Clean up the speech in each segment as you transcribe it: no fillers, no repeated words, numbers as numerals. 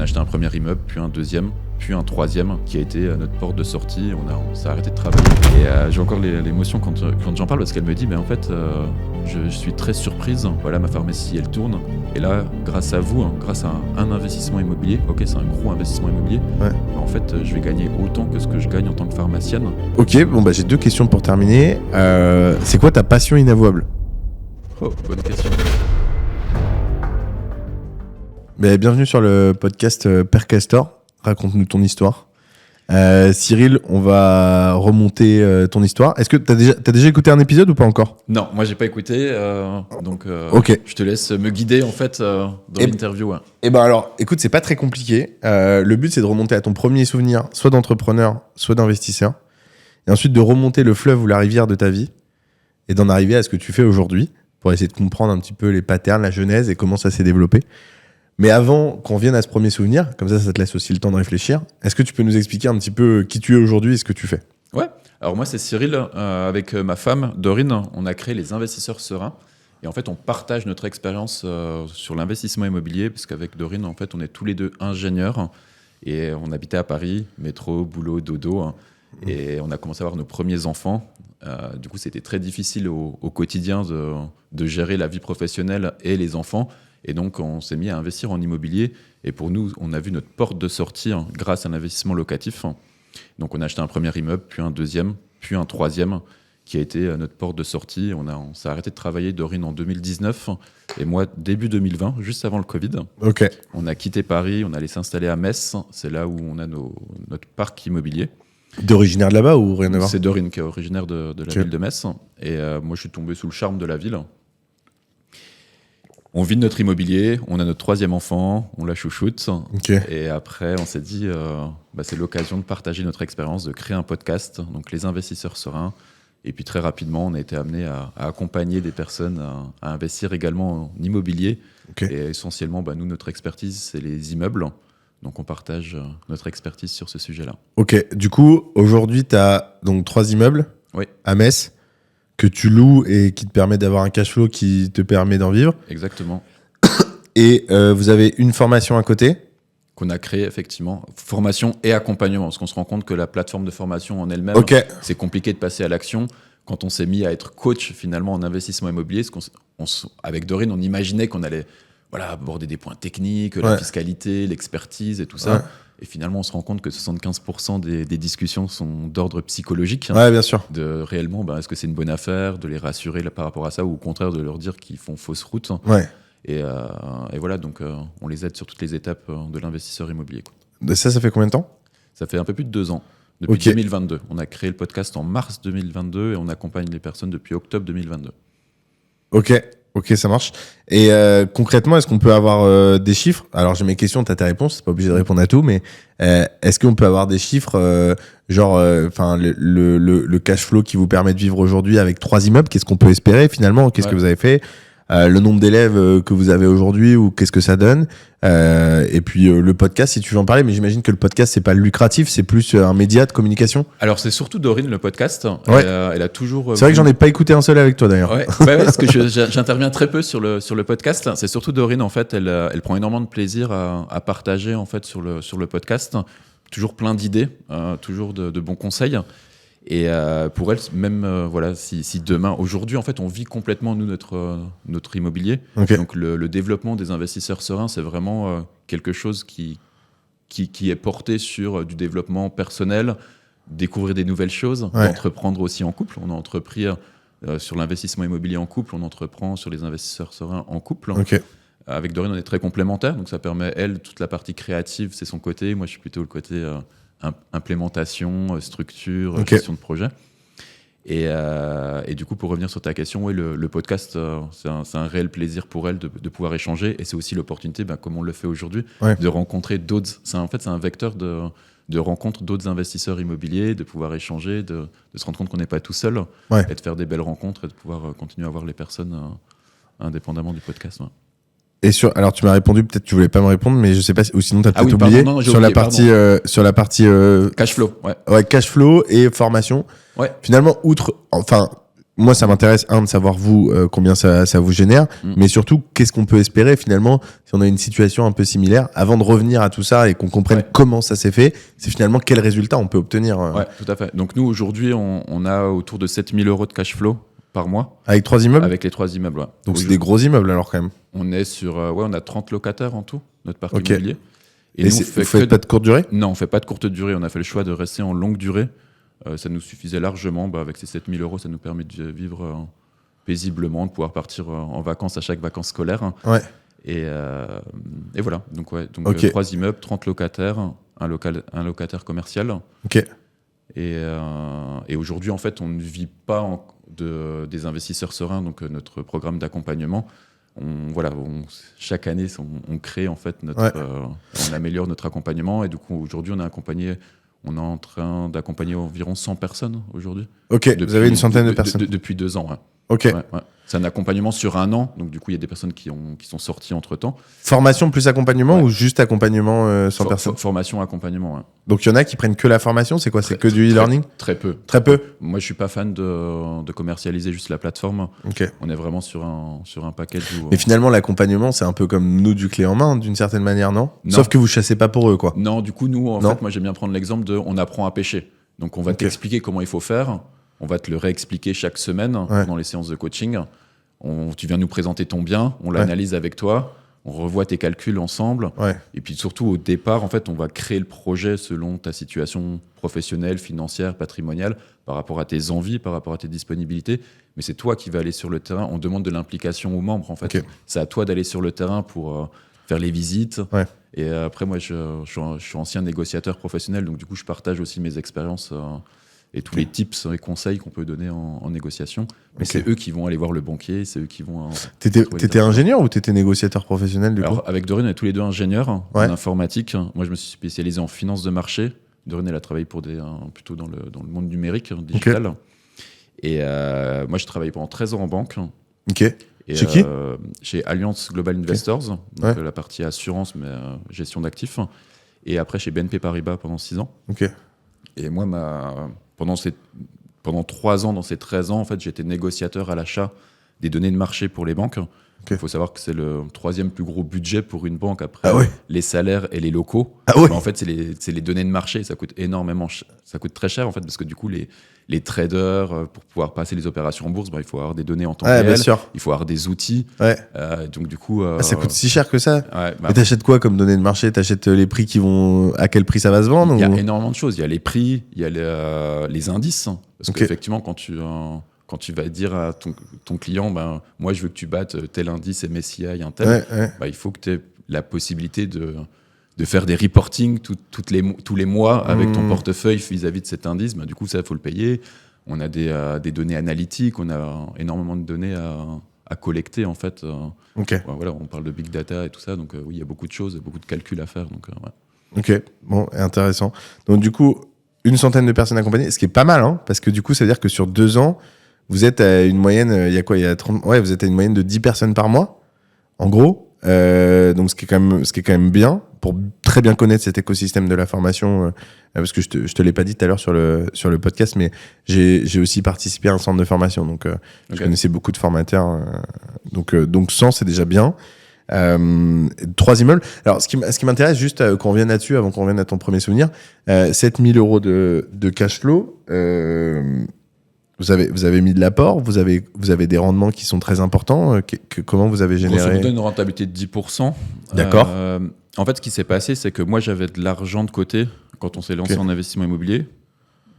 a acheté un premier immeuble, puis un deuxième, puis un troisième qui a été notre porte de sortie. On s'est arrêté de travailler. Et j'ai encore l'émotion quand j'en parle parce qu'elle me dit mais en fait je suis très surprise. Voilà, ma pharmacie elle tourne. Et là, grâce à vous, grâce à un investissement immobilier, ok c'est un gros investissement immobilier, en fait je vais gagner autant que ce que je gagne en tant que pharmacienne. Ok, bon bah j'ai 2 questions pour terminer. C'est quoi ta passion inavouable ? Oh, bonne question. Bienvenue sur le podcast Père Castor. Raconte-nous ton histoire. Cyril, on va remonter ton histoire. Est-ce que t'as déjà écouté un épisode ou pas encore ? Non, moi j'ai pas écouté, donc Ok. Je te laisse me guider en fait dans l'interview. Et ben alors, écoute, c'est pas très compliqué. Le but c'est de remonter à ton premier souvenir, soit d'entrepreneur, soit d'investisseur, et ensuite de remonter le fleuve ou la rivière de ta vie, et d'en arriver à ce que tu fais aujourd'hui, pour essayer de comprendre un petit peu les patterns, la genèse et comment ça s'est développé. Mais avant qu'on vienne à ce premier souvenir, comme ça te laisse aussi le temps de réfléchir, est-ce que tu peux nous expliquer un petit peu qui tu es aujourd'hui et ce que tu fais ? Ouais, alors moi c'est Cyril, avec ma femme Dorine, on a créé les Investisseurs Sereins. Et en fait, on partage notre expérience sur l'investissement immobilier, parce qu'avec Dorine, en fait, on est tous les deux ingénieurs. Et on habitait à Paris, métro, boulot, dodo. Et on a commencé à avoir nos premiers enfants. Du coup, c'était très difficile au quotidien de gérer la vie professionnelle et les enfants. Et donc, on s'est mis à investir en immobilier. Et pour nous, on a vu notre porte de sortie grâce à l'investissement locatif. Donc, on a acheté un premier immeuble, puis un deuxième, puis un troisième, qui a été notre porte de sortie. On s'est arrêté de travailler, Dorine, en 2019. Et moi, début 2020, juste avant le Covid. Ok. On a quitté Paris, on allait s'installer à Metz. C'est là où on a notre parc immobilier. D'originaire de là-bas ou rien à voir ? C'est Dorine qui est originaire de la ville de Metz. Et moi, je suis tombé sous le charme de la ville. On vit de notre immobilier, on a notre troisième enfant, on la chouchoute. Okay. Et après, on s'est dit, c'est l'occasion de partager notre expérience, de créer un podcast, donc les Investisseurs Sereins. Et puis très rapidement, on a été amené à accompagner des personnes à investir également en immobilier. Okay. Et essentiellement, nous, notre expertise, c'est les immeubles. Donc on partage notre expertise sur ce sujet-là. Ok, du coup, aujourd'hui, tu as donc 3 immeubles à Metz que tu loues et qui te permet d'avoir un cash flow qui te permet d'en vivre. Exactement. Et vous avez une formation à côté qu'on a créée, effectivement, formation et accompagnement, parce qu'on se rend compte que la plateforme de formation en elle-même, c'est compliqué de passer à l'action. Quand on s'est mis à être coach, finalement, en investissement immobilier, avec Dorine, on imaginait qu'on allait aborder des points techniques, la fiscalité, l'expertise et tout ça. Ouais. Et finalement, on se rend compte que 75% des discussions sont d'ordre psychologique. Ouais, bien sûr. De réellement, est-ce que c'est une bonne affaire, de les rassurer par rapport à ça, ou au contraire de leur dire qu'ils font fausse route. Ouais. Et voilà, donc on les aide sur toutes les étapes de l'investisseur immobilier. Quoi. Ça fait combien de temps ? Ça fait un peu plus de 2 ans. Depuis 2022. On a créé le podcast en mars 2022 et on accompagne les personnes depuis octobre 2022. Ok, ça marche. Et concrètement, est-ce qu'on peut avoir des chiffres ? Alors j'ai mes questions, t'as tes réponses, c'est pas obligé de répondre à tout, mais est-ce qu'on peut avoir des chiffres, le cash flow qui vous permet de vivre aujourd'hui avec 3 immeubles ? Qu'est-ce qu'on peut espérer finalement ? Qu'est-ce que vous avez fait ? Le nombre d'élèves que vous avez aujourd'hui ou qu'est-ce que ça donne ? Et puis le podcast, si tu veux en parler, mais j'imagine que le podcast c'est pas lucratif, c'est plus un média de communication. Alors c'est surtout Dorine le podcast. Ouais. Elle a toujours. C'est vrai que j'en ai pas écouté un seul avec toi d'ailleurs. Ouais, parce que j'interviens très peu sur le podcast. C'est surtout Dorine en fait. Elle prend énormément de plaisir à partager en fait sur le podcast. Toujours plein d'idées, toujours de bons conseils. Et pour elle, même si demain, aujourd'hui, en fait, on vit complètement nous notre immobilier. Okay. Donc le développement des investisseurs sereins, c'est vraiment quelque chose qui est porté sur du développement personnel, découvrir des nouvelles choses, entreprendre aussi en couple. On a entrepris sur l'investissement immobilier en couple, on entreprend sur les investisseurs sereins en couple. Okay. Avec Dorine, on est très complémentaires, donc ça permet elle toute la partie créative, c'est son côté. Moi, je suis plutôt le côté implémentation, structure, gestion de projet. Et du coup, pour revenir sur ta question, le podcast, c'est un réel plaisir pour elle de pouvoir échanger. Et c'est aussi l'opportunité, comme on le fait aujourd'hui, de rencontrer d'autres. C'est un vecteur de rencontre d'autres investisseurs immobiliers, de pouvoir échanger, de se rendre compte qu'on n'est pas tout seul, et de faire des belles rencontres et de pouvoir continuer à voir les personnes indépendamment du podcast. Et alors tu m'as répondu, peut-être tu voulais pas me répondre, mais je sais pas, ou sinon t'as peut-être oublié, sur la partie cash flow, cash flow et formation. Ouais. Finalement, moi, ça m'intéresse, de savoir vous, combien ça vous génère, mais surtout, qu'est-ce qu'on peut espérer finalement si on a une situation un peu similaire avant de revenir à tout ça et qu'on comprenne comment ça s'est fait, c'est finalement quel résultat on peut obtenir. Ouais, tout à fait. Donc nous, aujourd'hui, on a autour de 7 000 € de cash flow par mois. Avec 3 immeubles? Avec les 3 immeubles, ouais. Donc c'est des gros immeubles alors quand même. On est sur, on a 30 locataires en tout, notre parc immobilier. Et nous, vous faites pas de courte durée? Non, on fait pas de courte durée. On a fait le choix de rester en longue durée. Ça nous suffisait largement. Avec ces 7 000 €, ça nous permet de vivre paisiblement, de pouvoir partir en vacances à chaque vacances scolaires. Ouais. Et voilà. Donc 3 immeubles, 30 locataires, un locataire commercial. Ok. Et aujourd'hui, en fait, on ne vit pas des investisseurs sereins, donc notre programme d'accompagnement. Chaque année, on crée en fait on améliore notre accompagnement. Et du coup, aujourd'hui, on est en train d'accompagner environ 100 personnes aujourd'hui. Ok, vous avez une centaine de personnes. Depuis 2 ans, ouais. Ok. Ouais. C'est un accompagnement sur 1 an, donc du coup, il y a des personnes qui sont sorties entre-temps. Formation plus accompagnement ou juste accompagnement sans personne? Formation, accompagnement, ouais. Donc il y en a qui prennent que la formation, c'est quoi? C'est que du e-learning? Très peu. Très peu. Moi, je suis pas fan de commercialiser juste la plateforme. Ok. On est vraiment sur un package où... Mais finalement, l'accompagnement, c'est un peu comme nous du clé en main, d'une certaine manière, non? Sauf que vous chassez pas pour eux, quoi. Non, du coup, nous, en fait, moi, j'aime bien prendre l'exemple de on apprend à pêcher. Donc, on va t'expliquer comment il faut faire. On va te le réexpliquer chaque semaine pendant les séances de coaching. Tu viens nous présenter ton bien, on l'analyse avec toi, on revoit tes calculs ensemble. Ouais. Et puis surtout, au départ, en fait, on va créer le projet selon ta situation professionnelle, financière, patrimoniale, par rapport à tes envies, par rapport à tes disponibilités. Mais c'est toi qui vas aller sur le terrain. On demande de l'implication aux membres, en fait. Okay. C'est à toi d'aller sur le terrain pour faire les visites. Ouais. Et après, moi, je suis ancien négociateur professionnel, donc du coup, je partage aussi mes expériences et tous les tips et conseils qu'on peut donner en négociation. Mais c'est eux qui vont aller voir le banquier, c'est eux qui vont... T'étais ingénieur ou t'étais négociateur professionnel du coup? Alors, avec Dorine, on est tous les deux ingénieurs en informatique. Moi, je me suis spécialisé en finance de marché. Dorine, elle a travaillé pour plutôt dans le monde numérique, digital. Okay. Et moi, je travaillais pendant 13 ans en banque. Ok. Et chez qui? Chez Allianz Global Investors, donc la partie assurance, mais gestion d'actifs. Et après, chez BNP Paribas pendant 6 ans. Ok. Et moi, pendant 3 ans, dans ces 13 ans, en fait, j'étais négociateur à l'achat des données de marché pour les banques. Il faut savoir que c'est le 3e plus gros budget pour une banque après les salaires et les locaux. Mais en fait, c'est les données de marché. Ça coûte énormément, ça coûte très cher en fait, parce que du coup, les traders, pour pouvoir passer les opérations en bourse, il faut avoir des données en temps réel. Bien sûr. Il faut avoir des outils. Donc du coup, ça coûte si cher que ça. Et t'achètes quoi comme données de marché? T'achètes les prix à quel prix ça va se vendre? Il y a énormément de choses. Il y a les prix, il y a les indices. Parce qu'effectivement, quand tu vas dire à ton client, moi je veux que tu battes tel indice MSCI, un tel, il faut que tu aies la possibilité de faire des reporting tous les mois avec ton portefeuille vis-à-vis de cet indice. Du coup, ça, il faut le payer. On a des données analytiques, on a énormément de données à collecter en fait. Voilà, on parle de big data et tout ça, donc oui, il y a beaucoup de choses, beaucoup de calculs à faire. Donc, Ok, bon, intéressant. Donc du coup, une centaine de personnes accompagnées, ce qui est pas mal, parce que du coup, ça veut dire que sur 2 ans, vous êtes à une moyenne, vous êtes à une moyenne de 10 personnes par mois, en gros. Donc ce qui est quand même bien pour très bien connaître cet écosystème de la formation, parce que je te l'ai pas dit tout à l'heure sur le podcast, mais j'ai aussi participé à un centre de formation, donc je connaissais beaucoup de formateurs, donc 100 c'est déjà bien. 3 immeubles. Alors ce qui m'intéresse juste qu'on revienne là-dessus avant qu'on revienne à ton premier souvenir, 7 000 € de cash flow. Vous avez mis de l'apport, vous avez des rendements qui sont très importants. Comment vous avez généré? Grosso modo, une rentabilité de 10%. D'accord. En fait, ce qui s'est passé, c'est que moi, j'avais de l'argent de côté quand on s'est lancé en investissement immobilier.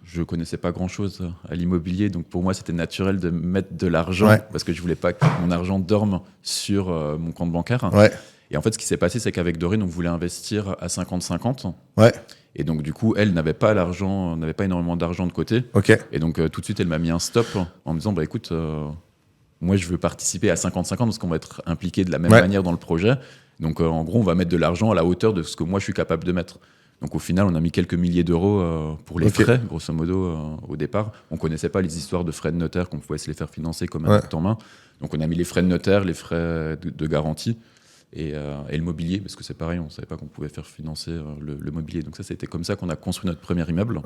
Je connaissais pas grand-chose à l'immobilier, donc pour moi, c'était naturel de mettre de l'argent parce que je voulais pas que mon argent dorme sur mon compte bancaire. Et en fait, ce qui s'est passé, c'est qu'avec Dorine, on voulait investir à 50-50. Et donc, du coup, elle n'avait pas énormément d'argent de côté. Et donc, tout de suite, elle m'a mis un stop en me disant, écoute, moi, je veux participer à 50-50 parce qu'on va être impliqué de la même manière dans le projet. Donc, en gros, on va mettre de l'argent à la hauteur de ce que moi, je suis capable de mettre. Donc, au final, on a mis quelques milliers d'euros pour les frais, grosso modo, au départ. On ne connaissait pas les histoires de frais de notaire qu'on pouvait se les faire financer comme un acte en main. Donc, on a mis les frais de notaire, les frais de garantie. Et le mobilier, parce que c'est pareil, on ne savait pas qu'on pouvait faire financer le mobilier. Donc ça, c'était comme ça qu'on a construit notre premier immeuble.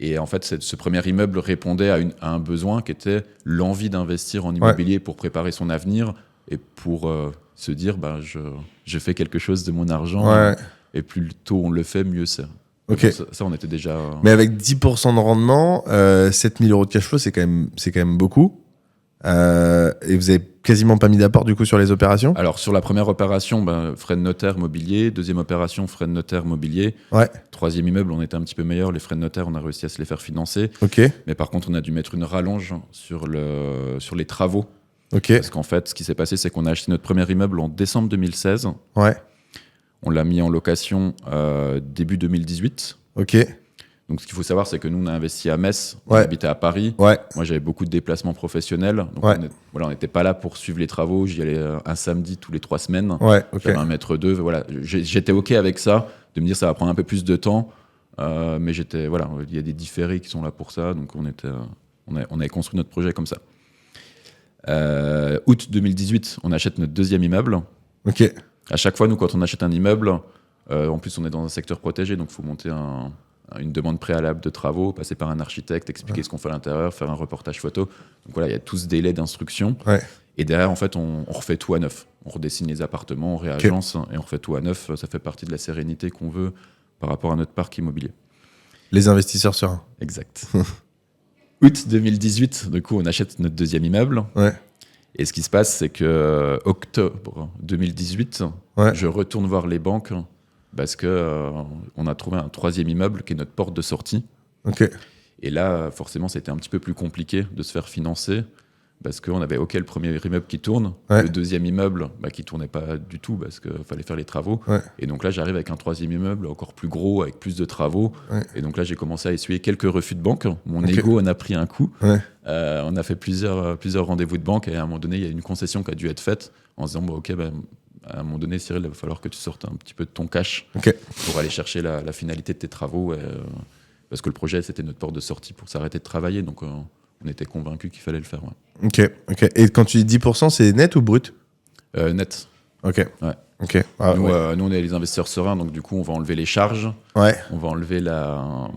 Et en fait, ce premier immeuble répondait à un besoin qui était l'envie d'investir en immobilier pour préparer son avenir et pour se dire je fais quelque chose de mon argent et plus tôt on le fait, mieux c'est. Ok. Ça, on était déjà. Mais avec 10% de rendement, 7 000 € de cash flow, c'est quand même beaucoup. Et vous avez quasiment pas mis d'apport du coup sur les opérations? Alors sur la première opération, frais de notaire mobilier. Deuxième opération, frais de notaire mobilier. Ouais. Troisième immeuble, on était un petit peu meilleur. Les frais de notaire, on a réussi à se les faire financer. Ok. Mais par contre, on a dû mettre une rallonge sur les travaux. Ok. Parce qu'en fait, ce qui s'est passé, c'est qu'on a acheté notre premier immeuble en décembre 2016. Ouais. On l'a mis en location début 2018. Ok. Donc, ce qu'il faut savoir, c'est que nous, on a investi à Metz, on Ouais. habitait à Paris. Ouais. Moi, j'avais beaucoup de déplacements professionnels. Donc, Ouais. on n'était pas là pour suivre les travaux. J'y allais un samedi tous les 3 semaines. Ouais. Ok. J'avais 1,2 m. Voilà. J'étais OK avec ça, de me dire ça va prendre un peu plus de temps. Mais il y a des différés qui sont là pour ça. Donc, on avait construit notre projet comme ça. Août 2018, on achète notre deuxième immeuble. Ok. À chaque fois, nous, quand on achète un immeuble, en plus, on est dans un secteur protégé, donc il faut monter une demande préalable de travaux, passer par un architecte, expliquer ce qu'on fait à l'intérieur, faire un reportage photo. Donc voilà, il y a tout ce délai d'instruction. Ouais. Et derrière, en fait, on refait tout à neuf. On redessine les appartements, on réagence et on refait tout à neuf. Ça fait partie de la sérénité qu'on veut par rapport à notre parc immobilier. Les investisseurs sereins. Exact. Août 2018, du coup, on achète notre deuxième immeuble. Ouais. Et ce qui se passe, c'est que octobre 2018, je retourne voir les banques parce que on a trouvé un troisième immeuble qui est notre porte de sortie. Ok. Et là, forcément, c'était un petit peu plus compliqué de se faire financer parce qu'on avait le premier immeuble qui tourne, le deuxième immeuble qui tournait pas du tout parce qu'il fallait faire les travaux. Ouais. Et donc là, j'arrive avec un troisième immeuble encore plus gros, avec plus de travaux. Ouais. Et donc là, j'ai commencé à essuyer quelques refus de banque. Mon ego en a pris un coup. Ouais. On a fait plusieurs rendez-vous de banque et à un moment donné, il y a une concession qui a dû être faite en se disant à un moment donné, Cyril, il va falloir que tu sortes un petit peu de ton cash pour aller chercher la finalité de tes travaux. Parce que le projet, c'était notre porte de sortie pour s'arrêter de travailler. Donc, on était convaincus qu'il fallait le faire. Ouais. Ok. Et quand tu dis 10%, c'est net ou brut? Net. Ok. Ouais. Okay. Nous, on est les investisseurs sereins, donc du coup, on va enlever les charges. Ouais. On va enlever la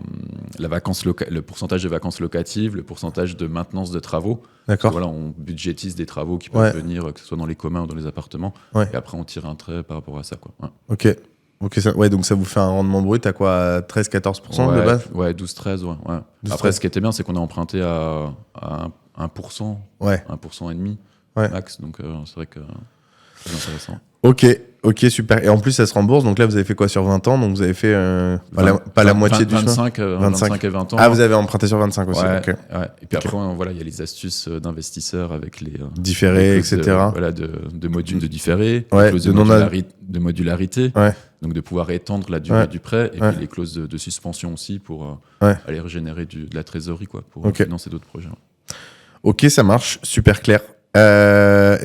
le pourcentage de vacances locatives, le pourcentage de maintenance de travaux. D'accord. Voilà, on budgétise des travaux qui peuvent venir, que ce soit dans les communs ou dans les appartements. Ouais. Et après, on tire un trait par rapport à ça. Quoi. Ouais. Ok, donc ça vous fait un rendement brut à quoi? 13-14% de base? Ouais, 12-13, ouais. 12, après, ce qui était bien, c'est qu'on a emprunté à 1%, 1,5% max, donc c'est vrai que c'est intéressant. Ok, super. Et en plus, ça se rembourse, donc là, vous avez fait quoi sur 20 ans? Donc vous avez fait la moitié du chemin 25 et 20 ans. Ah, vous avez emprunté sur 25 aussi. Ouais. Et puis après, il y a les astuces d'investisseurs avec les différés, etc. De modules de différés, les clauses de modularité, donc de pouvoir étendre la durée du prêt, et puis les clauses de suspension aussi pour aller régénérer de la trésorerie pour financer d'autres projets. Ok, ça marche, super clair.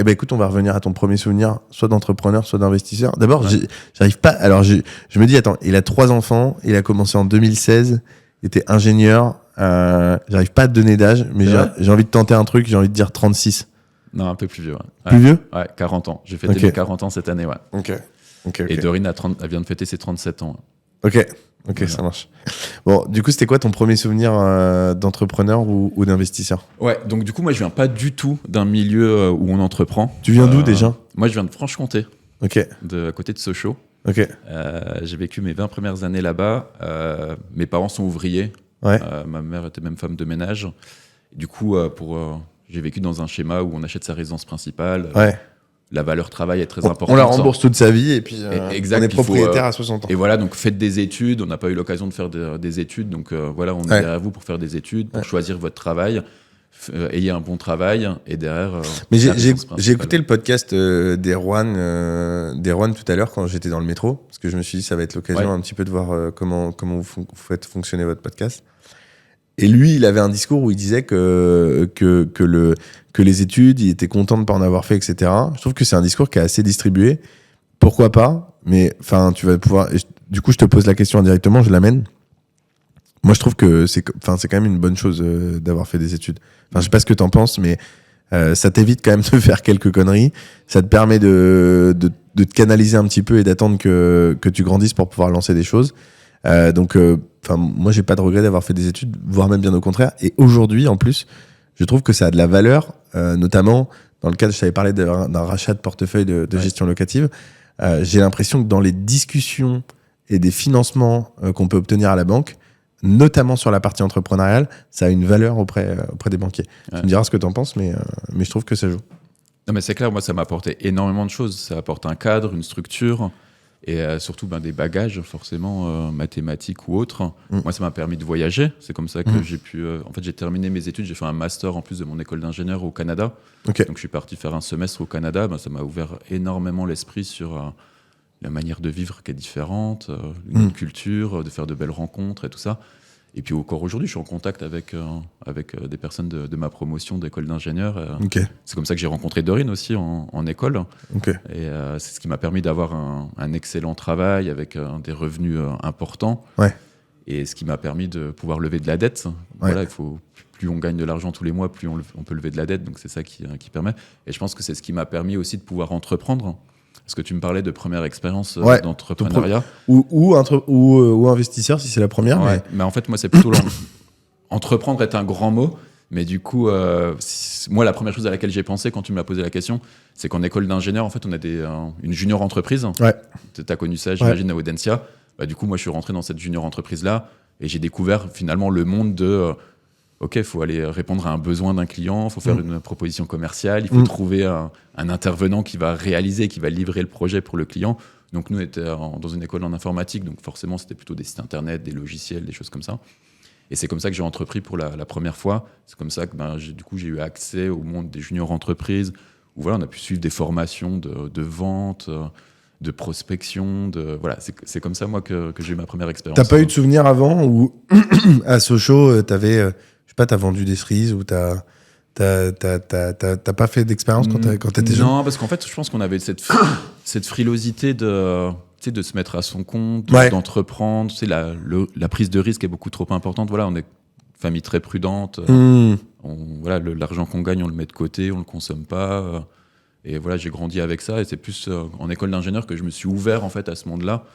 Écoute, on va revenir à ton premier souvenir, soit d'entrepreneur, soit d'investisseur. D'abord, j'arrive pas. Alors, je me dis, attends, il a 3 enfants, il a commencé en 2016, il était ingénieur. J'arrive pas à te donner d'âge, mais j'ai envie de tenter un truc, j'ai envie de dire 36. Non, un peu plus vieux. Plus vieux? Ouais, 40 ans. J'ai fêté mes 40 ans cette année, ouais. Ok. Et Dorine elle vient de fêter ses 37 ans. Ok, ça marche. Bon, du coup, c'était quoi ton premier souvenir d'entrepreneur ou d'investisseur? Ouais, donc du coup, moi, je viens pas du tout d'un milieu où on entreprend. Tu viens d'où déjà? Moi, je viens de Franche-Comté, à côté de Sochaux. Ok. J'ai vécu mes 20 premières années là-bas. Mes parents sont ouvriers. Ma mère était même femme de ménage. Du coup, j'ai vécu dans un schéma où on achète sa résidence principale. La valeur travail est très importante. On la rembourse toute sa vie et puis on est propriétaire à 60 ans. Et voilà, donc faites des études. On n'a pas eu l'occasion de faire des études. Donc voilà, on est derrière vous pour faire des études, pour choisir votre travail. Ayez un bon travail et derrière... Mais j'ai écouté le podcast d'Erwan tout à l'heure quand j'étais dans le métro, parce que je me suis dit ça va être l'occasion un petit peu de voir comment vous faites fonctionner votre podcast. Et lui, il avait un discours où il disait que les études, il était content de ne pas en avoir fait, etc. Je trouve que c'est un discours qui est assez distribué. Pourquoi pas? Mais enfin, tu vas pouvoir... Du coup, je te pose la question indirectement, je l'amène. Moi, je trouve que c'est quand même une bonne chose d'avoir fait des études. Enfin, je sais pas ce que t'en penses, mais ça t'évite quand même de faire quelques conneries. Ça te permet de te canaliser un petit peu et d'attendre que tu grandisses pour pouvoir lancer des choses. Moi, j'ai pas de regret d'avoir fait des études, voire même bien au contraire. Et aujourd'hui, en plus, je trouve que ça a de la valeur, notamment dans le cadre, je t'avais parlé d'un rachat de portefeuille de gestion locative. J'ai l'impression que dans les discussions et des financements qu'on peut obtenir à la banque, notamment sur la partie entrepreneuriale, ça a une valeur auprès des banquiers. Tu me diras ce que tu en penses, mais je trouve que ça joue. Non, mais c'est clair, moi, ça m'a apporté énormément de choses. Ça apporte un cadre, une structure et surtout des bagages, forcément, mathématiques ou autres. Moi, ça m'a permis de voyager. C'est comme ça que j'ai pu... en fait, j'ai terminé mes études. J'ai fait un master en plus de mon école d'ingénieur au Canada. Okay. Donc, je suis parti faire un semestre au Canada. Ça m'a ouvert énormément l'esprit sur la manière de vivre qui est différente, une culture, de faire de belles rencontres et tout ça. Et puis encore aujourd'hui, je suis en contact avec des personnes de ma promotion d'école d'ingénieur. Okay. C'est comme ça que j'ai rencontré Dorine aussi en école. Okay. Et c'est ce qui m'a permis d'avoir un excellent travail avec des revenus importants. Ouais. Et ce qui m'a permis de pouvoir lever de la dette. Ouais. Voilà, plus on gagne de l'argent tous les mois, plus on peut lever de la dette. Donc c'est ça qui permet. Et je pense que c'est ce qui m'a permis aussi de pouvoir entreprendre. Parce que tu me parlais de première expérience d'entrepreneuriat. Ou investisseur, si c'est la première. Ouais, mais en fait, moi, c'est plutôt entreprendre est un grand mot. Mais du coup, moi, la première chose à laquelle j'ai pensé quand tu me l'as posé la question, c'est qu'en école d'ingénieur, en fait, on a une junior entreprise. Ouais. Tu as connu ça, j'imagine, à Audencia. Du coup, moi, je suis rentré dans cette junior entreprise-là et j'ai découvert finalement le monde de... OK, il faut aller répondre à un besoin d'un client, il faut faire une proposition commerciale, il faut trouver un intervenant qui va réaliser, qui va livrer le projet pour le client. Donc nous, on était dans une école en informatique, donc forcément, c'était plutôt des sites internet, des logiciels, des choses comme ça. Et c'est comme ça que j'ai entrepris pour la première fois. C'est comme ça que j'ai eu accès au monde des juniors entreprises, où voilà, on a pu suivre des formations de vente, de prospection. C'est comme ça, moi, que j'ai eu ma première expérience. T'as pas eu de souvenir avant où, à Sochaux, t'avais... t'as vendu des cerises ou t'as pas fait d'expérience quand t'étais jeune? Non, parce qu'en fait, je pense qu'on avait cette frilosité de se mettre à son compte, d'entreprendre. La prise de risque est beaucoup trop importante. Voilà, on est une famille très prudente. L'argent qu'on gagne, on le met de côté, on le consomme pas. Et voilà, j'ai grandi avec ça. Et c'est plus en école d'ingénieur que je me suis ouvert en fait à ce monde-là.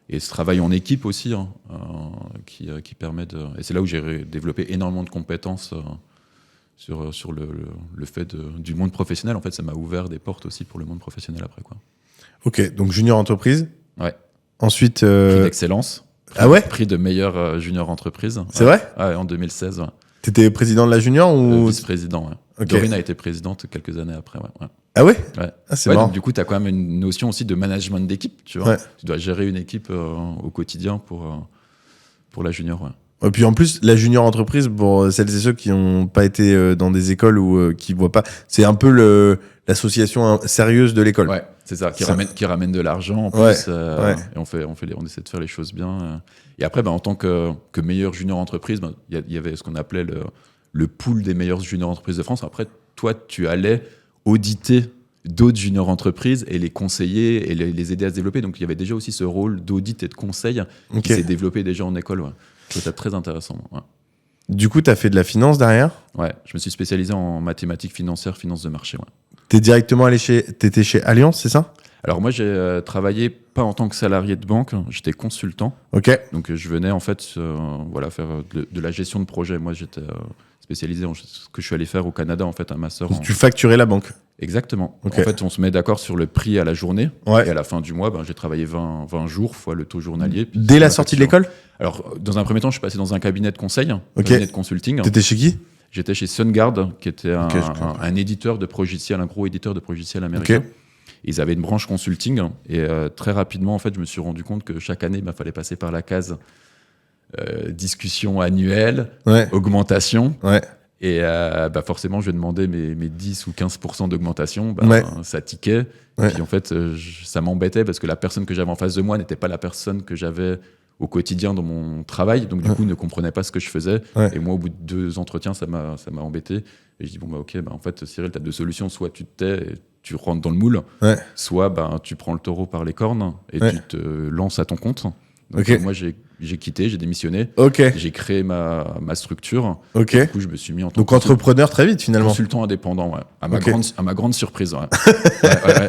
Et ce travail en équipe aussi, qui permet de... Et c'est là où j'ai développé énormément de compétences sur le fait du monde professionnel. En fait, ça m'a ouvert des portes aussi pour le monde professionnel après, quoi. Ok, donc junior entreprise. Ouais. Ensuite... Prix d'excellence. Ah ouais? Prix de meilleure junior entreprise. C'est vrai? Ouais, en 2016. Ouais. T'étais président de la junior ou... Vice-président, ouais. Okay. Dorine a été présidente quelques années après, ouais. Ah ouais? Ouais. Ah, c'est marrant. Donc, du coup, tu as quand même une notion aussi de management d'équipe, tu vois. Ouais. Tu dois gérer une équipe au quotidien pour la junior, ouais. Et puis en plus, la junior entreprise, pour celles et ceux qui n'ont pas été dans des écoles ou qui ne voient pas, c'est un peu l'association sérieuse de l'école. Ouais, c'est ça, qui ramène de l'argent en plus. Et on essaie de faire les choses bien. Et après, en tant que meilleur junior entreprise, il y avait ce qu'on appelait le pool des meilleures junior entreprises de France. Après, toi, tu allais auditer d'autres junior entreprises et les conseiller et les aider à se développer. Donc, il y avait déjà aussi ce rôle d'audit et de conseil qui s'est développé déjà en école. Ouais. C'était très intéressant. Ouais. Du coup, tu as fait de la finance derrière? Ouais, je me suis spécialisé en mathématiques financières, finance de marché. Ouais. T'es directement allé t'étais chez Allianz, c'est ça? Alors moi, j'ai travaillé pas en tant que salarié de banque, j'étais consultant. Ok. Donc je venais en fait faire de la gestion de projet. Moi, j'étais spécialisé en ce que je suis allé faire au Canada, en fait, un master. Donc tu facturais la banque? Exactement. Okay. En fait, on se met d'accord sur le prix à la journée. Ouais. Et à la fin du mois, j'ai travaillé 20 jours fois le taux journalier. Dès la sortie de l'école? Alors, dans un premier temps, je suis passé dans un cabinet de conseil, un cabinet de consulting. T'étais chez qui? J'étais chez SunGuard, qui était un éditeur de progiciels, un gros éditeur de progiciels américain. Okay. Ils avaient une branche consulting. Et très rapidement, en fait, je me suis rendu compte que chaque année, il fallait passer par la case discussion annuelle, augmentation. Ouais. Et forcément, je vais demander mes 10 ou 15% d'augmentation. Ça tiquait. Ouais. Puis en fait, ça m'embêtait parce que la personne que j'avais en face de moi n'était pas la personne que j'avais au quotidien dans mon travail. Donc du coup, ne comprenait pas ce que je faisais. Ouais. Et moi, au bout de 2 entretiens, ça m'a embêté. Et je dis, en fait, Cyril, tu as 2 solutions. Soit tu te tais et tu rentres dans le moule, soit tu prends le taureau par les cornes et tu te lances à ton compte. Donc moi, j'ai j'ai quitté, j'ai démissionné. Ok. J'ai créé ma structure. Ok. Du coup, je me suis mis en tant Donc entrepreneur très vite finalement. consultant indépendant, ouais. Ok. À ma grande surprise, ouais. Ouais.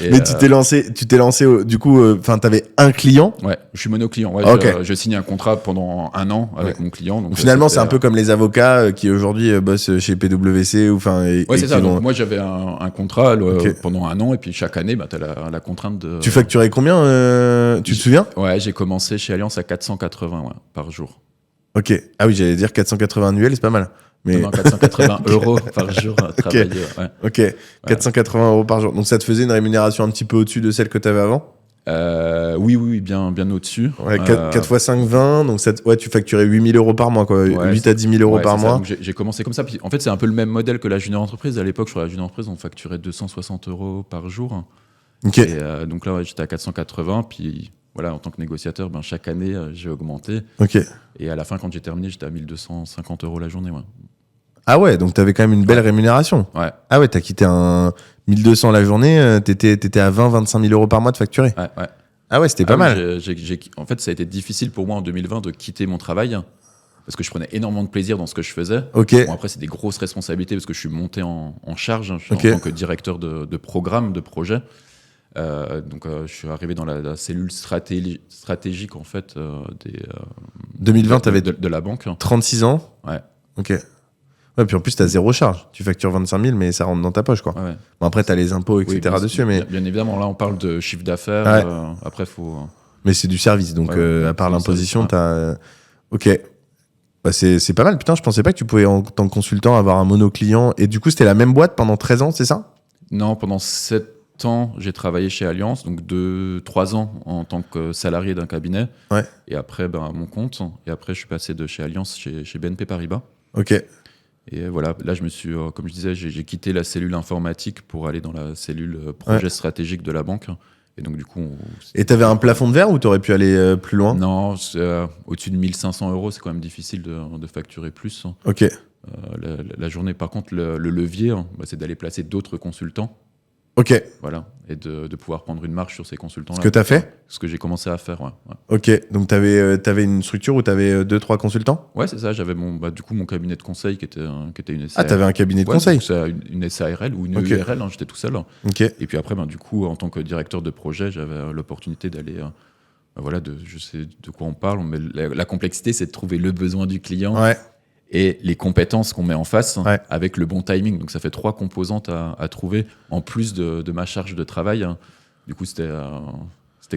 Et, Mais tu t'es lancé du coup, enfin, t'avais un client. ouais, je suis monoclient. Ouais, Ok. je signe un contrat pendant un an avec mon client. Donc Finalement, c'est c'était, un peu comme les avocats qui aujourd'hui bossent chez PwC ou enfin. ouais, c'est ça. vont... Donc moi, j'avais un contrat Ok. pendant un an et puis chaque année, bah, t'as la contrainte de. Tu facturais combien tu te souviens? Ouais, j'ai commencé chez Alliance à 480 par jour. Ok. Ah oui, j'allais dire 480 annuels, c'est pas mal. Mais Non, 480 euros par jour travaillé. Ouais. ok. 480 euros par jour. Donc ça te faisait une rémunération un petit peu au-dessus de celle que t'avais avant? Oui, bien au-dessus. Ouais, 4 x 5, 20. Donc ouais, tu facturais 8 000 euros par mois, quoi. Ouais, 8 à 10 000 euros ouais, par c'est ça. mois. Donc, j'ai commencé comme ça. Puis, en fait, c'est un peu le même modèle que la junior entreprise. À l'époque, sur la junior entreprise, on facturait 260 euros par jour. Ok. Et donc là, ouais, j'étais à 480. Puis voilà, en tant que négociateur, chaque année, j'ai augmenté. Ok. Et à la fin, quand j'ai terminé, j'étais à 1250 euros la journée. Ouais. Ah ouais, donc t'avais quand même une belle rémunération. Ouais. Ah ouais, t'as quitté un 1200 la journée, t'étais à 20-25 000 euros par mois de facturé. Ouais. Ah ouais, c'était pas mal. En fait, ça a été difficile pour moi en 2020 de quitter mon travail parce que je prenais énormément de plaisir dans ce que je faisais. Ok. Bon, après, c'est des grosses responsabilités parce que je suis monté en charge Ok. en tant que directeur de programme, de projet. Donc, je suis arrivé dans la cellule stratégique en fait 2020, t'avais de la banque. 36 ans. Ouais. Ok. Ouais, puis en plus, t'as zéro charge. Tu factures 25 000, mais ça rentre dans ta poche, quoi. Ouais. Bon, après, t'as les impôts, etc. Oui, dessus, mais... bien évidemment, là, on parle de chiffre d'affaires. Ouais. Après, faut. Mais c'est du service, donc à part c'est du l'imposition, service, t'as... Ok. Bah, c'est pas mal. Putain, je pensais pas que tu pouvais, en tant que consultant, avoir un mono-client. Et du coup, c'était la même boîte pendant 13 ans, c'est ça? Non, pendant 7 ans, j'ai travaillé chez Alliance, donc 3 ans en tant que salarié d'un cabinet. Ouais. Et après, à mon compte. Et après, je suis passé de chez Alliance chez BNP Paribas. Ok. Et voilà, là, je me suis, comme je disais, j'ai quitté la cellule informatique pour aller dans la cellule projet stratégique de la banque. Et donc, du coup. Et t'avais un plafond de verre ou t'aurais pu aller plus loin? Non, au-dessus de 1500 euros, c'est quand même difficile de facturer plus. Ok. La journée, par contre, le levier, c'est d'aller placer d'autres consultants. Ok. Voilà, et de pouvoir prendre une marche sur ces consultants-là. Ce que t'as fait? Ce que j'ai commencé à faire, ouais. Ok, donc t'avais une structure où t'avais 2-3 consultants? Ouais, c'est ça, j'avais mon cabinet de conseil qui était une SARL. Ah, t'avais un cabinet de Ouais, conseil? donc c'est une SARL ou une Ok. URL, j'étais tout seul. Ok. Et puis après, du coup, en tant que directeur de projet, j'avais l'opportunité d'aller... je sais de quoi on parle, mais la complexité, c'est de trouver le besoin du client Ouais. et les compétences qu'on met en face Ouais. avec le bon timing. Donc ça fait 3 composantes à trouver, en plus de ma charge de travail. Du coup, c'était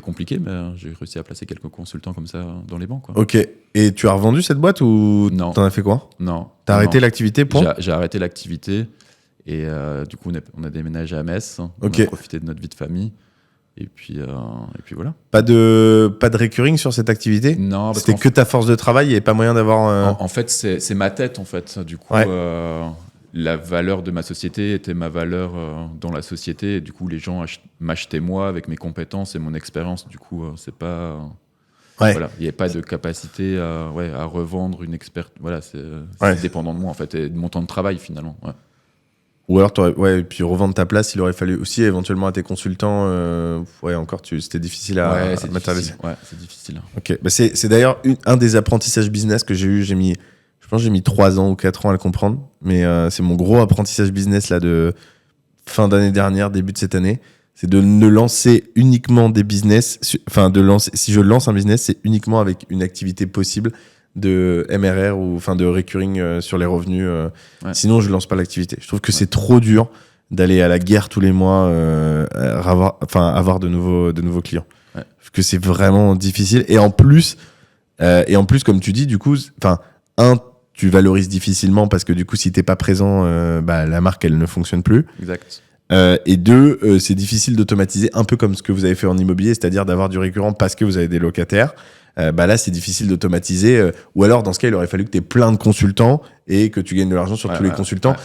compliqué, mais j'ai réussi à placer quelques consultants comme ça dans les banques, quoi. Ok. Et tu as revendu cette boîte ou Non. t'en as fait quoi? Non. T'as arrêté l'activité, point? J'ai arrêté l'activité et du coup, on a déménagé à Metz. Ok. On a profité de notre vie de famille. Et puis voilà. Pas de recurring sur cette activité? Non, parce C'était qu'en que ta force de travail, il n'y avait pas moyen d'avoir... En fait, c'est ma tête, en fait. Du coup, Ouais. la valeur de ma société était ma valeur dans la société. Et du coup, les gens m'achetaient moi avec mes compétences et mon expérience. Du coup, c'est pas... Ouais. Voilà, il n'y avait pas de capacité à revendre une experte. Voilà, c'est Ouais. dépendant de moi, en fait, et de mon temps de travail, finalement. Ouais. Ou alors, et puis revendre ta place, il aurait fallu aussi éventuellement à tes consultants. Ouais, encore, c'était difficile à c'est matérialiser. difficile. Ouais, c'est difficile. Ok. Bah, c'est d'ailleurs un des apprentissages business que j'ai eu. Je pense que j'ai mis 3 ans ou 4 ans à le comprendre. Mais c'est mon gros apprentissage business là, de fin d'année dernière, début de cette année. C'est de ne lancer uniquement des business. Si je lance un business, c'est uniquement avec une activité possible de MRR ou de recurring sur les revenus. Ouais. Sinon, je lance pas l'activité. Je trouve que c'est trop dur d'aller à la guerre tous les mois, avoir de nouveaux clients. Ouais. Parce que c'est vraiment difficile. Et en plus, comme tu dis, du coup, tu valorises difficilement parce que du coup, si t'es pas présent, la marque, elle ne fonctionne plus. Exact. Et 2, c'est difficile d'automatiser, un peu comme ce que vous avez fait en immobilier, c'est-à-dire d'avoir du récurrent parce que vous avez des locataires. Là, c'est difficile d'automatiser. Ou alors, dans ce cas, il aurait fallu que tu aies plein de consultants et que tu gagnes de l'argent sur tous les consultants. Ouais.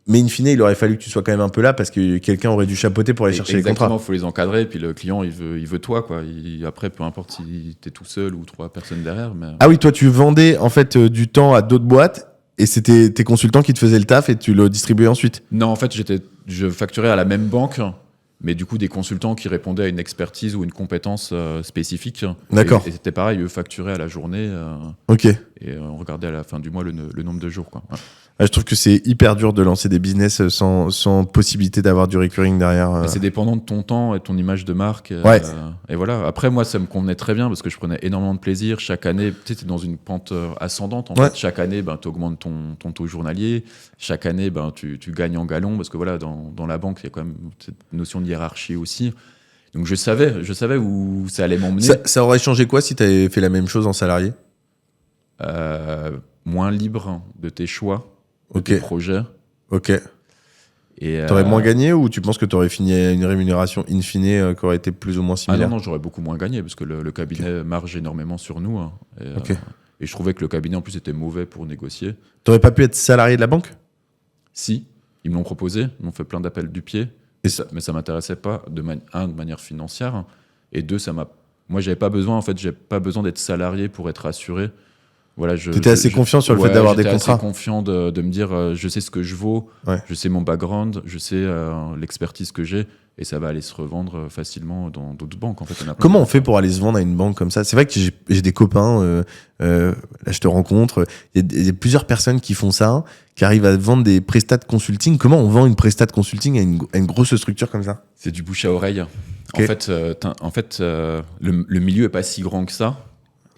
Mais in fine, il aurait fallu que tu sois quand même un peu là parce que quelqu'un aurait dû chapeauter pour aller chercher les contrats. Exactement, il faut les encadrer. Et puis le client, il veut toi, quoi. Après, peu importe si tu es tout seul ou 3 personnes derrière. Mais... Ah oui, toi, tu vendais en fait du temps à d'autres boîtes et c'était tes consultants qui te faisaient le taf et tu le distribuais ensuite? Non, en fait, je facturais à la même banque mais du coup des consultants qui répondaient à une expertise ou une compétence spécifique. D'accord. Et c'était pareil, eux facturaient à la journée Ok. et on regardait à la fin du mois le nombre de jours, quoi. Ouais. Ah, je trouve que c'est hyper dur de lancer des business sans possibilité d'avoir du recurring derrière. Mais c'est dépendant de ton temps et de ton image de marque. Ouais. Et voilà. Après, moi, ça me convenait très bien parce que je prenais énormément de plaisir. Chaque année, tu sais, t'es dans une pente ascendante. En Ouais. fait. Chaque année, tu augmentes ton taux journalier. Chaque année, tu gagnes en galon parce que voilà, dans la banque, il y a quand même cette notion de hiérarchie aussi. Donc je savais où ça allait m'emmener. Ça aurait changé quoi si tu avais fait la même chose en salarié? Moins libre de tes choix, de Ok. tes projets. Ok. Et T'aurais moins gagné ou tu penses que t'aurais fini à une rémunération in fine qui aurait été plus ou moins Ah similaire? non, j'aurais beaucoup moins gagné parce que le cabinet marge énormément sur nous. Hein. Ok. Et je trouvais que le cabinet en plus était mauvais pour négocier. T'aurais pas pu être salarié de la banque? Si, ils me l'ont proposé, ils m'ont fait plein d'appels du pied, mais ça m'intéressait pas de manière financière, et deux, moi j'avais pas besoin d'être salarié pour être assuré. Voilà, T'étais assez confiant sur le fait d'avoir des contrats? J'étais assez confiant de me dire je sais ce que je vaux, Ouais. je sais mon background, je sais l'expertise que j'ai, et ça va aller se revendre facilement dans d'autres banques. En fait, Comment on fait pour aller se vendre à une banque comme ça? C'est vrai que j'ai des copains, là je te rencontre, il y a plusieurs personnes qui font ça, qui arrivent à vendre des prestats de consulting. Comment on vend une prestat de consulting à une grosse structure comme ça? C'est du bouche à oreille. Ok. En fait, le milieu est pas si grand que ça.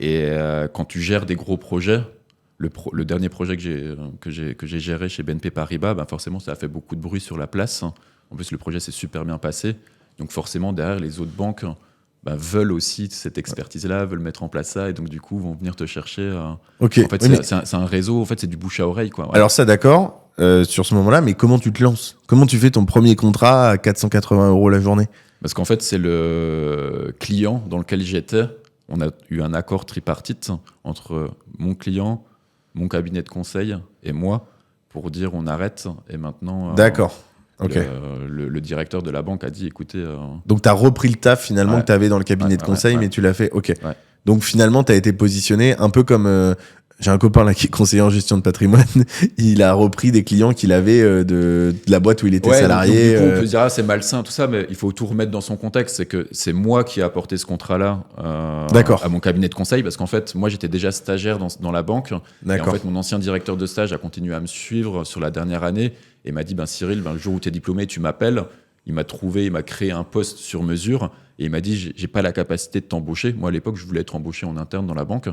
Et quand tu gères des gros projets, le dernier projet que j'ai géré chez BNP Paribas, forcément, ça a fait beaucoup de bruit sur la place. En plus, le projet s'est super bien passé. Donc forcément, derrière, les autres banques veulent aussi cette expertise-là, veulent mettre en place ça, et donc du coup, vont venir te chercher. Ok. En fait, Oui, mais- c'est un réseau, en fait, c'est du bouche à oreille, quoi. Ouais. Alors ça, d'accord, sur ce moment-là, mais comment tu te lances? Comment tu fais ton premier contrat à 480 € la journée? Parce qu'en fait, c'est le client dans lequel j'étais. On a eu un accord tripartite entre mon client, mon cabinet de conseil et moi pour dire on arrête. Et maintenant, D'accord. Ok. le directeur de la banque a dit écoutez, Donc tu as repris le taf finalement Ouais. que tu avais dans le cabinet Ouais, de conseil, ouais. mais tu l'as fait. Ok. Ouais. Donc finalement, tu as été positionné un peu comme. J'ai un copain là qui est conseiller en gestion de patrimoine. Il a repris des clients qu'il avait de la boîte où il était ouais, salarié. donc, du coup, on peut se dire c'est malsain tout ça, mais il faut tout remettre dans son contexte. C'est que c'est moi qui ai apporté ce contrat-là D'accord. à mon cabinet de conseil parce qu'en fait, moi j'étais déjà stagiaire dans la banque. Et en D'accord. fait, mon ancien directeur de stage a continué à me suivre sur la dernière année et m'a dit Cyril, le jour où tu es diplômé, tu m'appelles. Il m'a créé un poste sur mesure et il m'a dit j'ai pas la capacité de t'embaucher. Moi à l'époque, je voulais être embauché en interne dans la banque.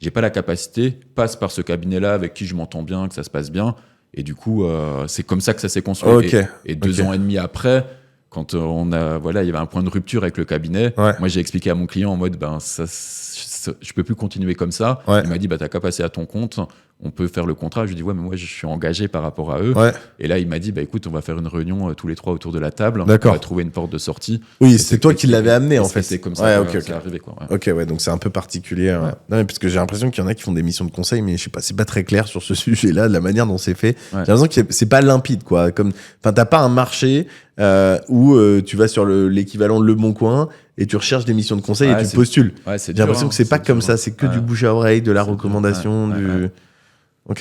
J'ai pas la capacité, passe par ce cabinet-là avec qui je m'entends bien, que ça se passe bien. Et du coup, c'est comme ça que ça s'est construit. Ok. Et 2 Ok. ans et demi après, quand il y avait un point de rupture avec le cabinet, Ouais. moi j'ai expliqué à mon client en mode je peux plus continuer comme ça. Ouais. Il m'a dit t'as qu'à passer à ton compte, on peut faire le contrat. Je lui ai dit ouais mais moi je suis engagé par rapport à eux. Ouais. Et là il m'a dit écoute on va faire une réunion tous les trois autour de la table. D'accord. On va trouver une porte de sortie. Oui, Et c'est toi qui l'avais amené en et fait. C'est comme ça Ouais, que ok, c'est ok. arrivé quoi. Ouais. Ok, ouais, donc c'est un peu particulier. Ouais. Non, mais parce que j'ai l'impression qu'il y en a qui font des missions de conseil, mais je sais pas, c'est pas très clair sur ce sujet-là, de la manière dont c'est fait. Ouais. J'ai l'impression que c'est pas limpide, quoi. Enfin, t'as pas un marché où tu vas sur l'équivalent de Le Bon Coin et tu recherches des missions de conseil Ouais, et tu c'est- postules. Ouais, c'est J'ai l'impression dur, que c'est pas dur, comme hein. ça, c'est que du Ouais. bouche à oreille, de la C'est dur. recommandation, Ouais, du. ouais. Ok.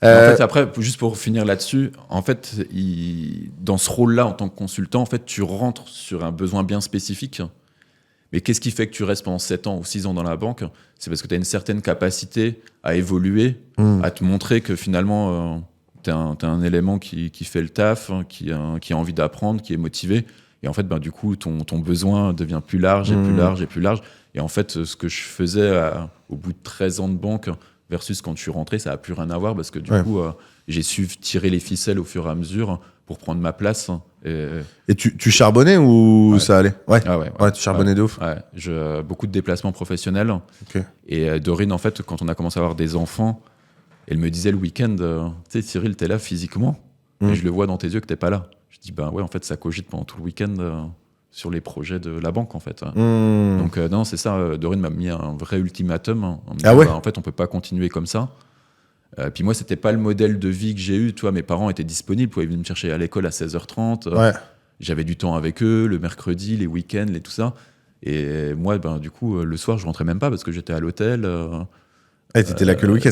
Mais en fait, après, juste pour finir là-dessus, en fait, dans ce rôle-là, en tant que consultant, en fait, tu rentres sur un besoin bien spécifique. Mais qu'est-ce qui fait que tu restes pendant 7 ans ou 6 ans dans la banque? C'est parce que tu as une certaine capacité à évoluer, à te montrer que finalement, tu es un élément qui fait le taf, qui a envie d'apprendre, qui est motivé. Et en fait, du coup, ton besoin devient plus large et plus large et plus large. Et en fait, ce que je faisais au bout de 13 ans de banque versus quand je suis rentré, ça n'a plus rien à voir parce que du Ouais. coup, j'ai su tirer les ficelles au fur et à mesure pour prendre ma place. Et tu charbonnais ou Ouais. ça allait? Ouais. Ah ouais, Ouais, tu charbonnais de ouf. Ouais, beaucoup de déplacements professionnels. Ok. Et Dorine, en fait, quand on a commencé à avoir des enfants, elle me disait le week-end, tu sais, Cyril, t'es là physiquement, et je le vois dans tes yeux que t'es pas là. Je dis, ouais, en fait, ça cogite pendant tout le week-end sur les projets de la banque, en fait. Donc, non, c'est ça, Dorine m'a mis un vrai ultimatum. En me disant, ouais. en fait, on peut pas continuer comme ça. Puis moi, c'était pas le modèle de vie que j'ai eu. Toi, mes parents étaient disponibles, ils pouvaient venir me chercher à l'école à 16h30. Ouais. J'avais du temps avec eux, le mercredi, les week-ends, tout ça. Et moi, du coup, le soir, je rentrais même pas parce que j'étais à l'hôtel. T'étais là que le week-end.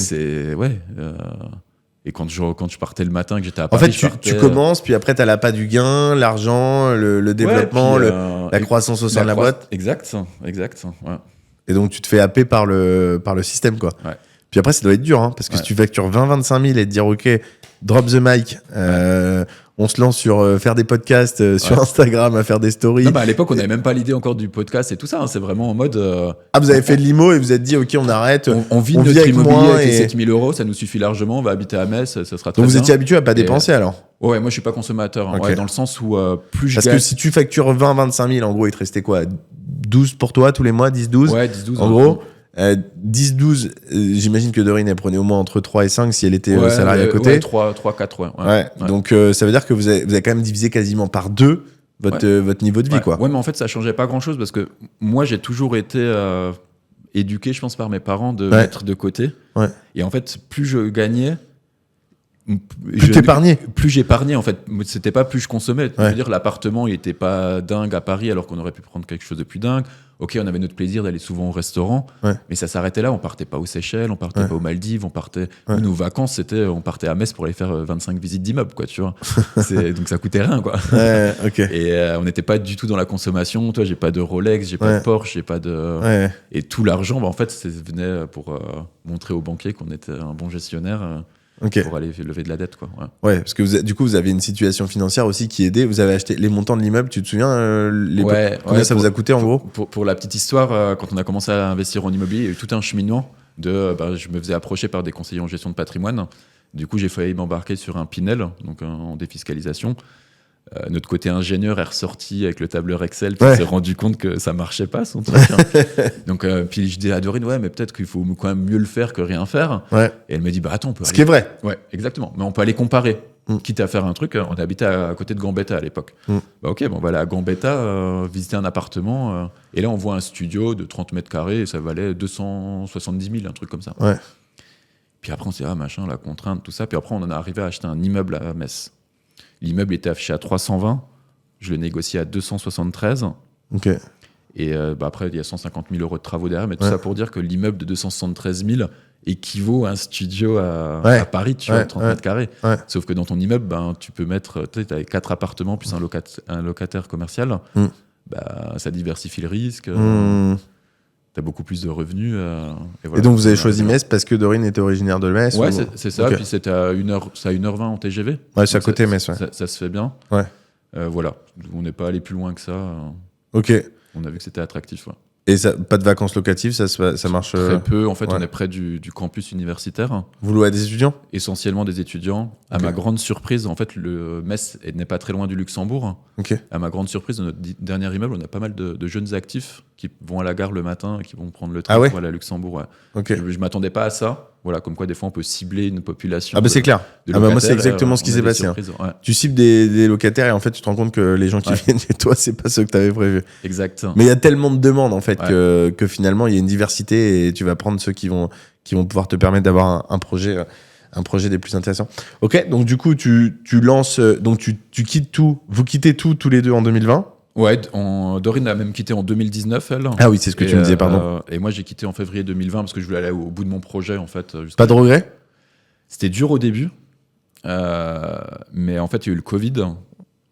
Ouais. Et quand je partais le matin, que j'étais à En Paris, fait, tu commences, puis après, tu as l'appât du gain, l'argent, le développement, la croissance au sein de la boîte. Exact. Ouais. Et donc, tu te fais happer par le système, quoi. Ouais. Puis après, ça doit être dur, hein, parce que si tu factures 20-25 000 et te dire, OK, drop the mic, on se lance sur faire des podcasts sur Instagram, à faire des stories. Non, à l'époque, on n'avait même pas l'idée encore du podcast et tout ça. Hein. C'est vraiment en mode. Vous avez fait de l'IMO et vous êtes dit, OK, on arrête. On vit notre immobilier avec 7 000 euros, ça nous suffit largement. On va habiter à Metz, ça sera très bien. Donc vous étiez habitué à pas dépenser alors? Ouais, moi je suis pas consommateur. Hein. Okay. Ouais, dans le sens où plus je Parce que si tu factures 20-25 000, en gros, il te restait quoi? 12 pour toi tous les mois, 10-12? Ouais, 10-12. En gros. 10-12, j'imagine que Dorine, elle prenait au moins entre 3 et 5 si elle était salariée à côté. Ouais, 3, 4, ouais. Donc ça veut dire que vous avez quand même divisé quasiment par 2 votre niveau de vie, quoi. Ouais, mais en fait, ça changeait pas grand-chose parce que moi, j'ai toujours été éduqué, je pense, par mes parents de mettre de côté. Ouais. Et en fait, plus je gagnais, plus t'épargnais. Plus j'épargnais, en fait. C'était pas plus je consommais. Je veux dire, l'appartement, il était pas dingue à Paris alors qu'on aurait pu prendre quelque chose de plus dingue. Ok, on avait notre plaisir d'aller souvent au restaurant, mais ça s'arrêtait là. On partait pas aux Seychelles, on partait pas aux Maldives, on partait. Nos vacances, on partait à Metz pour aller faire 25 visites d'immeubles, quoi, tu vois. Donc ça coûtait rien, quoi. Et on n'était pas du tout dans la consommation. Toi, j'ai pas de Rolex, j'ai pas de Porsche, j'ai pas de. Et tout l'argent, en fait, ça venait pour montrer aux banquiers qu'on était un bon gestionnaire. Pour aller lever de la dette, quoi. Ouais, parce que du coup, vous avez une situation financière aussi qui aidait. Vous avez acheté les montants de l'immeuble, tu te souviens combien ça vous a coûté en gros? Pour la petite histoire, quand on a commencé à investir en immobilier, il y a eu tout un cheminement je me faisais approcher par des conseillers en gestion de patrimoine. Du coup, j'ai failli m'embarquer sur un Pinel, donc en défiscalisation. Notre côté ingénieur est ressorti avec le tableur Excel, puis s'est rendu compte que ça marchait pas, son truc. Donc, puis je dis à Dorine, mais peut-être qu'il faut quand même mieux le faire que rien faire. Et elle me dit, attends, on peut aller... Ce qui est vrai. Ouais, exactement. Mais on peut aller comparer. Quitte à faire un truc, on habitait à côté de Gambetta à l'époque. Ok, on va aller à Gambetta, visiter un appartement. Et là, on voit un studio de 30 mètres carrés et ça valait 270 000, un truc comme ça. Puis après, on s'est dit, machin, la contrainte, tout ça. Puis après, on en est arrivé à acheter un immeuble à Metz. L'immeuble était affiché à 320, je l'ai négocié à 273. Et après, il y a 150 000 euros de travaux derrière, mais tout ça pour dire que l'immeuble de 273 000 équivaut à un studio à Paris, tu vois, 30 mètres carrés. Sauf que dans ton immeuble, tu peux mettre, tu as 4 appartements plus un locataire commercial. Ça diversifie le risque. T'as beaucoup plus de revenus. Et donc vous avez choisi Metz parce que Dorine était originaire de Metz? Ouais, c'est ça. Puis c'était à 1h20 en TGV. Ouais, c'est à côté Metz. Ça se fait bien. Voilà. On n'est pas allé plus loin que ça. Ok. On a vu que c'était attractif. Et ça, pas de vacances locatives, ça marche très peu. En fait, on est près du campus universitaire. Vous louez à des étudiants? Essentiellement des étudiants. À ma grande surprise, en fait, le Metz n'est pas très loin du Luxembourg. À ma grande surprise, dans notre dernier immeuble, on a pas mal de jeunes actifs qui vont à la gare le matin et qui vont prendre le train pour aller à Luxembourg. Je m'attendais pas à ça. Voilà, comme quoi des fois on peut cibler une population. C'est clair. Moi c'est exactement ce qui s'est passé. Tu cibles des locataires et en fait tu te rends compte que les gens qui viennent chez toi, c'est pas ceux que tu avais prévu. Exact. Mais il y a tellement de demandes en fait que finalement il y a une diversité et tu vas prendre ceux qui vont pouvoir te permettre d'avoir un projet des plus intéressants. Ok, donc du coup tu lances, donc tu quittes tout, vous quittez tout tous les deux en 2020. Ouais, Dorine a même quitté en 2019, elle. Ah oui, c'est ce que tu me disais, pardon. Et moi, j'ai quitté en février 2020 parce que je voulais aller au bout de mon projet, en fait. Pas de regret? C'était dur au début, mais en fait, il y a eu le Covid.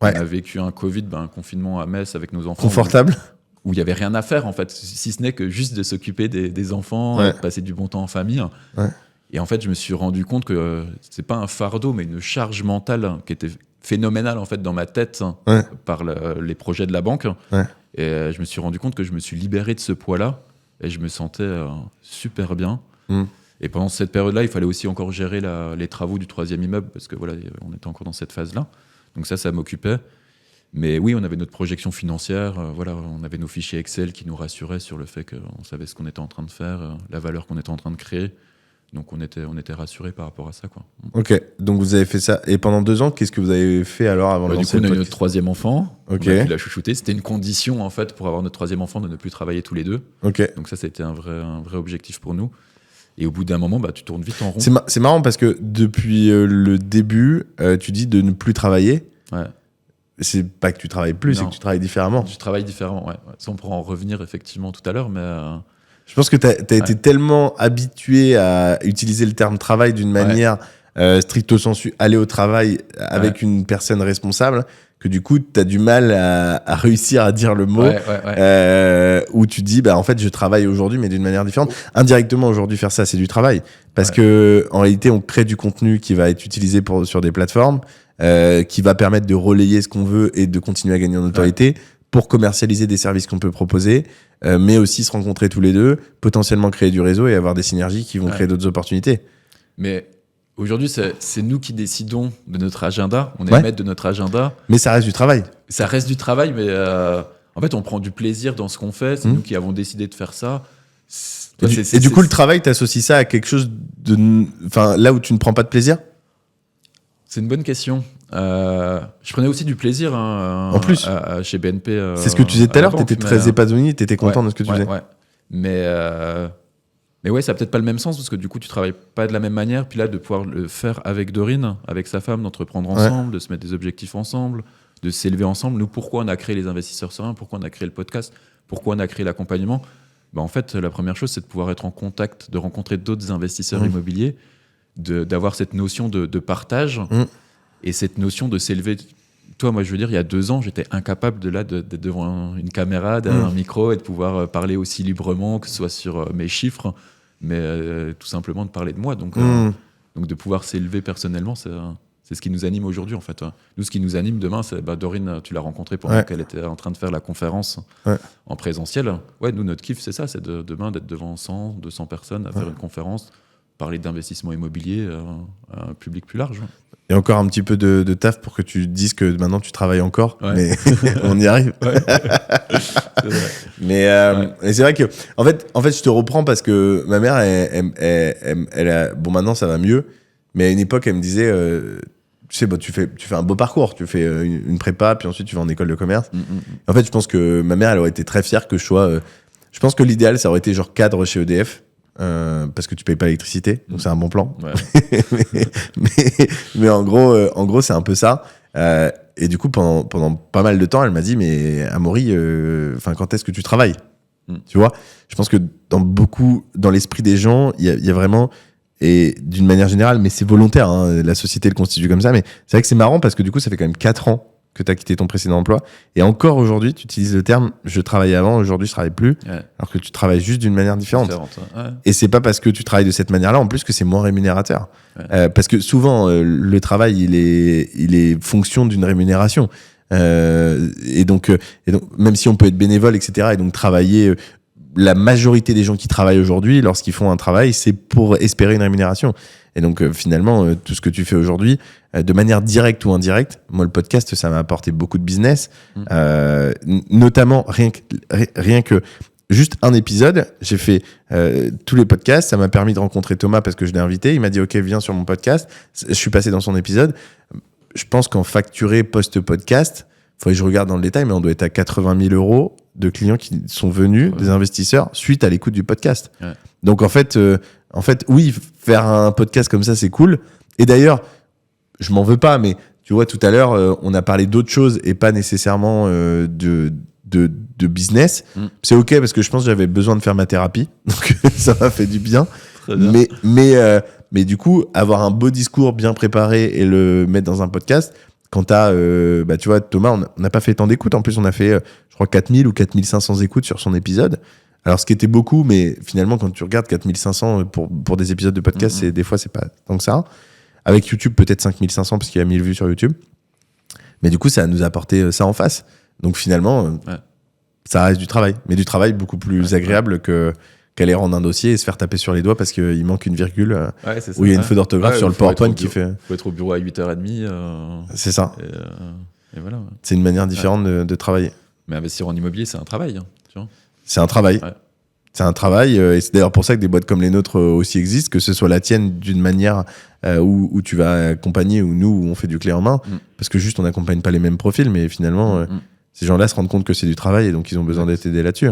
On a vécu un Covid, un confinement à Metz avec nos enfants. Confortable? Où il n'y avait rien à faire, en fait, si ce n'est que juste de s'occuper des enfants, de passer du bon temps en famille. Et en fait, je me suis rendu compte que c'est pas un fardeau, mais une charge mentale qui était phénoménal en fait dans ma tête par les projets de la banque et je me suis rendu compte que je me suis libéré de ce poids-là et je me sentais super bien et pendant cette période-là il fallait aussi encore gérer les travaux du 3e immeuble parce que voilà on était encore dans cette phase-là donc ça m'occupait mais oui on avait notre projection financière on avait nos fichiers Excel qui nous rassuraient sur le fait qu'on savait ce qu'on était en train de faire la valeur qu'on était en train de créer. Donc on était rassurés par rapport à ça, quoi. Ok, donc vous avez fait ça. Et pendant 2 ans, qu'est-ce que vous avez fait alors avant de lancer le podcast? Du coup, on a eu notre 3e enfant. On a pu la chouchouter. C'était une condition, en fait, pour avoir notre 3e enfant, de ne plus travailler tous les deux. Donc ça a été un vrai objectif pour nous. Et au bout d'un moment, tu tournes vite en rond. C'est marrant parce que depuis le début, tu dis de ne plus travailler. C'est pas que tu travailles plus, c'est que tu travailles différemment. Je travaille différemment, Ça, on pourra en revenir effectivement tout à l'heure, mais... Je pense que tu as été tellement habitué à utiliser le terme travail d'une manière stricto sensu aller au travail avec une personne responsable, que du coup t'as du mal à réussir à dire le mot, où tu dis bah en fait je travaille aujourd'hui mais d'une manière différente. Indirectement aujourd'hui faire ça c'est du travail parce que en réalité on crée du contenu qui va être utilisé sur des plateformes, qui va permettre de relayer ce qu'on veut et de continuer à gagner en notoriété pour commercialiser des services qu'on peut proposer, mais aussi se rencontrer tous les deux, potentiellement créer du réseau et avoir des synergies qui vont créer d'autres opportunités. Mais aujourd'hui, c'est nous qui décidons de notre agenda. On est maître de notre agenda. Mais ça reste du travail. Ça reste du travail, mais en fait, on prend du plaisir dans ce qu'on fait. C'est nous qui avons décidé de faire ça. Et du coup, le travail, t'associes ça à quelque chose de... Enfin, là où tu ne prends pas de plaisir ? C'est une bonne question. Je prenais aussi du plaisir en plus chez BNP. C'est ce que tu disais tout à l'heure. T'étais très épanoui, t'étais content de ce que tu faisais. Mais ouais, ça n'a peut-être pas le même sens parce que du coup, tu travailles pas de la même manière. Puis là, de pouvoir le faire avec Dorine, avec sa femme, d'entreprendre ensemble, de se mettre des objectifs ensemble, de s'élever ensemble. Nous, pourquoi on a créé les investisseurs sereins ? Pourquoi on a créé le podcast ? Pourquoi on a créé l'accompagnement ? En fait, la première chose, c'est de pouvoir être en contact, de rencontrer d'autres investisseurs immobiliers, d'avoir cette notion de partage et cette notion de s'élever. Toi, moi, je veux dire, il y a 2 ans, j'étais incapable d'être devant une caméra, derrière un micro et de pouvoir parler aussi librement, que ce soit sur mes chiffres, mais tout simplement de parler de moi. Donc de pouvoir s'élever personnellement, c'est ce qui nous anime aujourd'hui, en fait. Nous, ce qui nous anime demain, c'est Dorine, tu l'as rencontrée pendant qu'elle était en train de faire la conférence en présentiel. Ouais, nous, notre kiff, c'est ça, c'est demain d'être devant 100, 200 personnes à faire une conférence, parler d'investissement immobilier à un public plus large. Et encore un petit peu de taf pour que tu dises que maintenant tu travailles encore, mais on y arrive. Mais c'est vrai que, en fait, je te reprends parce que ma mère, elle a, bon, maintenant ça va mieux, mais à une époque, elle me disait, tu sais, tu fais un beau parcours, tu fais une prépa, puis ensuite tu vas en école de commerce. En fait, je pense que ma mère, elle aurait été très fière que je sois. Je pense que l'idéal, ça aurait été genre cadre chez EDF. Parce que tu payes pas l'électricité, donc c'est un bon plan. mais en gros, c'est un peu ça. Et du coup, pendant pas mal de temps, elle m'a dit, mais Amaury, quand est-ce que tu travailles ? Tu vois, je pense que dans l'esprit des gens, il y a vraiment, et d'une manière générale, mais c'est volontaire, hein, la société le constitue comme ça, mais c'est vrai que c'est marrant parce que du coup, ça fait quand même 4 ans que tu as quitté ton précédent emploi. Et encore aujourd'hui, tu utilises le terme « je travaillais avant, aujourd'hui je travaille plus », alors que tu travailles juste d'une manière différente. Et c'est pas parce que tu travailles de cette manière-là, en plus, que c'est moins rémunérateur. Parce que souvent, le travail, il est fonction d'une rémunération. Et donc, même si on peut être bénévole, etc., et donc travailler... la majorité des gens qui travaillent aujourd'hui, lorsqu'ils font un travail, c'est pour espérer une rémunération. Et donc, finalement, tout ce que tu fais aujourd'hui, de manière directe ou indirecte, moi, le podcast, ça m'a apporté beaucoup de business, notamment rien que juste un épisode. J'ai fait tous les podcasts. Ça m'a permis de rencontrer Thomas parce que je l'ai invité. Il m'a dit, OK, viens sur mon podcast. Je suis passé dans son épisode. Je pense qu'en facturé post-podcast, il faudrait que je regarde dans le détail, mais on doit être à 80 000 € de clients qui sont venus, des investisseurs, suite à l'écoute du podcast. Donc, en fait, oui, faire un podcast comme ça, c'est cool. Et d'ailleurs, je m'en veux pas, mais tu vois, tout à l'heure, on a parlé d'autres choses et pas nécessairement de business. C'est OK parce que je pense que j'avais besoin de faire ma thérapie. Donc, ça m'a fait du bien. Mais du coup, avoir un beau discours bien préparé et le mettre dans un podcast, quand t'as, tu vois, Thomas, on n'a pas fait tant d'écoutes. En plus, on a fait, je crois, 4000 ou 4500 écoutes sur son épisode. Alors, ce qui était beaucoup, mais finalement, quand tu regardes 4500 pour des épisodes de podcast, des fois, c'est pas tant que ça. Avec YouTube, peut-être 5500 parce qu'il y a 1000 vues sur YouTube. Mais du coup, ça nous a apporté ça en face. Donc, finalement, ça reste du travail. Mais du travail beaucoup plus agréable qu'aller rendre un dossier et se faire taper sur les doigts parce qu'il manque une virgule où il y a une faute d'orthographe sur le PowerPoint qui fait... Il faut être au bureau à 8h30. C'est ça. Et voilà. C'est une manière différente de travailler. Mais investir en immobilier, c'est un travail. Tu vois, c'est un travail. C'est un travail. Et c'est d'ailleurs pour ça que des boîtes comme les nôtres aussi existent, que ce soit la tienne d'une manière où tu vas accompagner, ou nous, où on fait du clé en main. Parce que juste, on n'accompagne pas les mêmes profils, mais finalement, ces gens-là se rendent compte que c'est du travail et donc ils ont besoin d'être aidés là-dessus.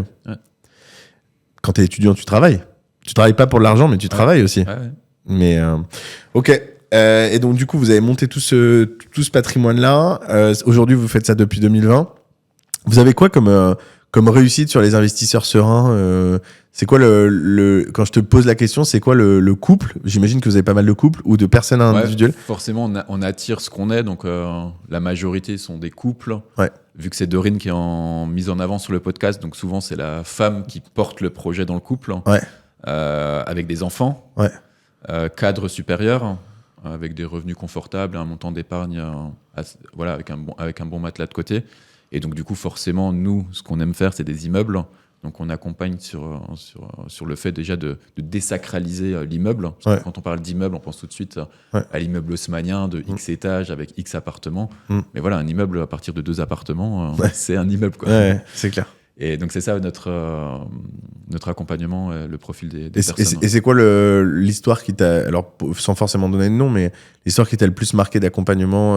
Quand t'es étudiant, tu travailles. Tu travailles pas pour l'argent, mais tu travailles aussi. Mais OK. Et donc du coup, vous avez monté tout ce patrimoine-là. Aujourd'hui, vous faites ça depuis 2020. Vous avez quoi comme comme réussite sur les investisseurs sereins, c'est quoi quand je te pose la question, c'est quoi le couple? J'imagine que vous avez pas mal de couples ou de personnes individuelles. Forcément, on attire ce qu'on est, donc la majorité sont des couples. Ouais. Vu que c'est Dorine qui est mise en avant sur le podcast, donc souvent c'est la femme qui porte le projet dans le couple, Ouais. avec des enfants, Ouais. cadre supérieur, avec des revenus confortables, un montant d'épargne, voilà, avec un bon matelas de côté. Et donc du coup, forcément, nous, ce qu'on aime faire, c'est des immeubles. Donc on accompagne sur le fait déjà de désacraliser l'immeuble. Parce que quand on parle d'immeuble, on pense tout de suite à l'immeuble haussmannien de X étages avec X appartements. Mais voilà, un immeuble à partir de 2 appartements, c'est un immeuble, quoi. Ouais, c'est clair. Et donc c'est ça notre accompagnement, le profil des personnes. Et c'est quoi l'histoire qui t'a, alors sans forcément donner de nom, mais l'histoire qui t'a le plus marqué d'accompagnement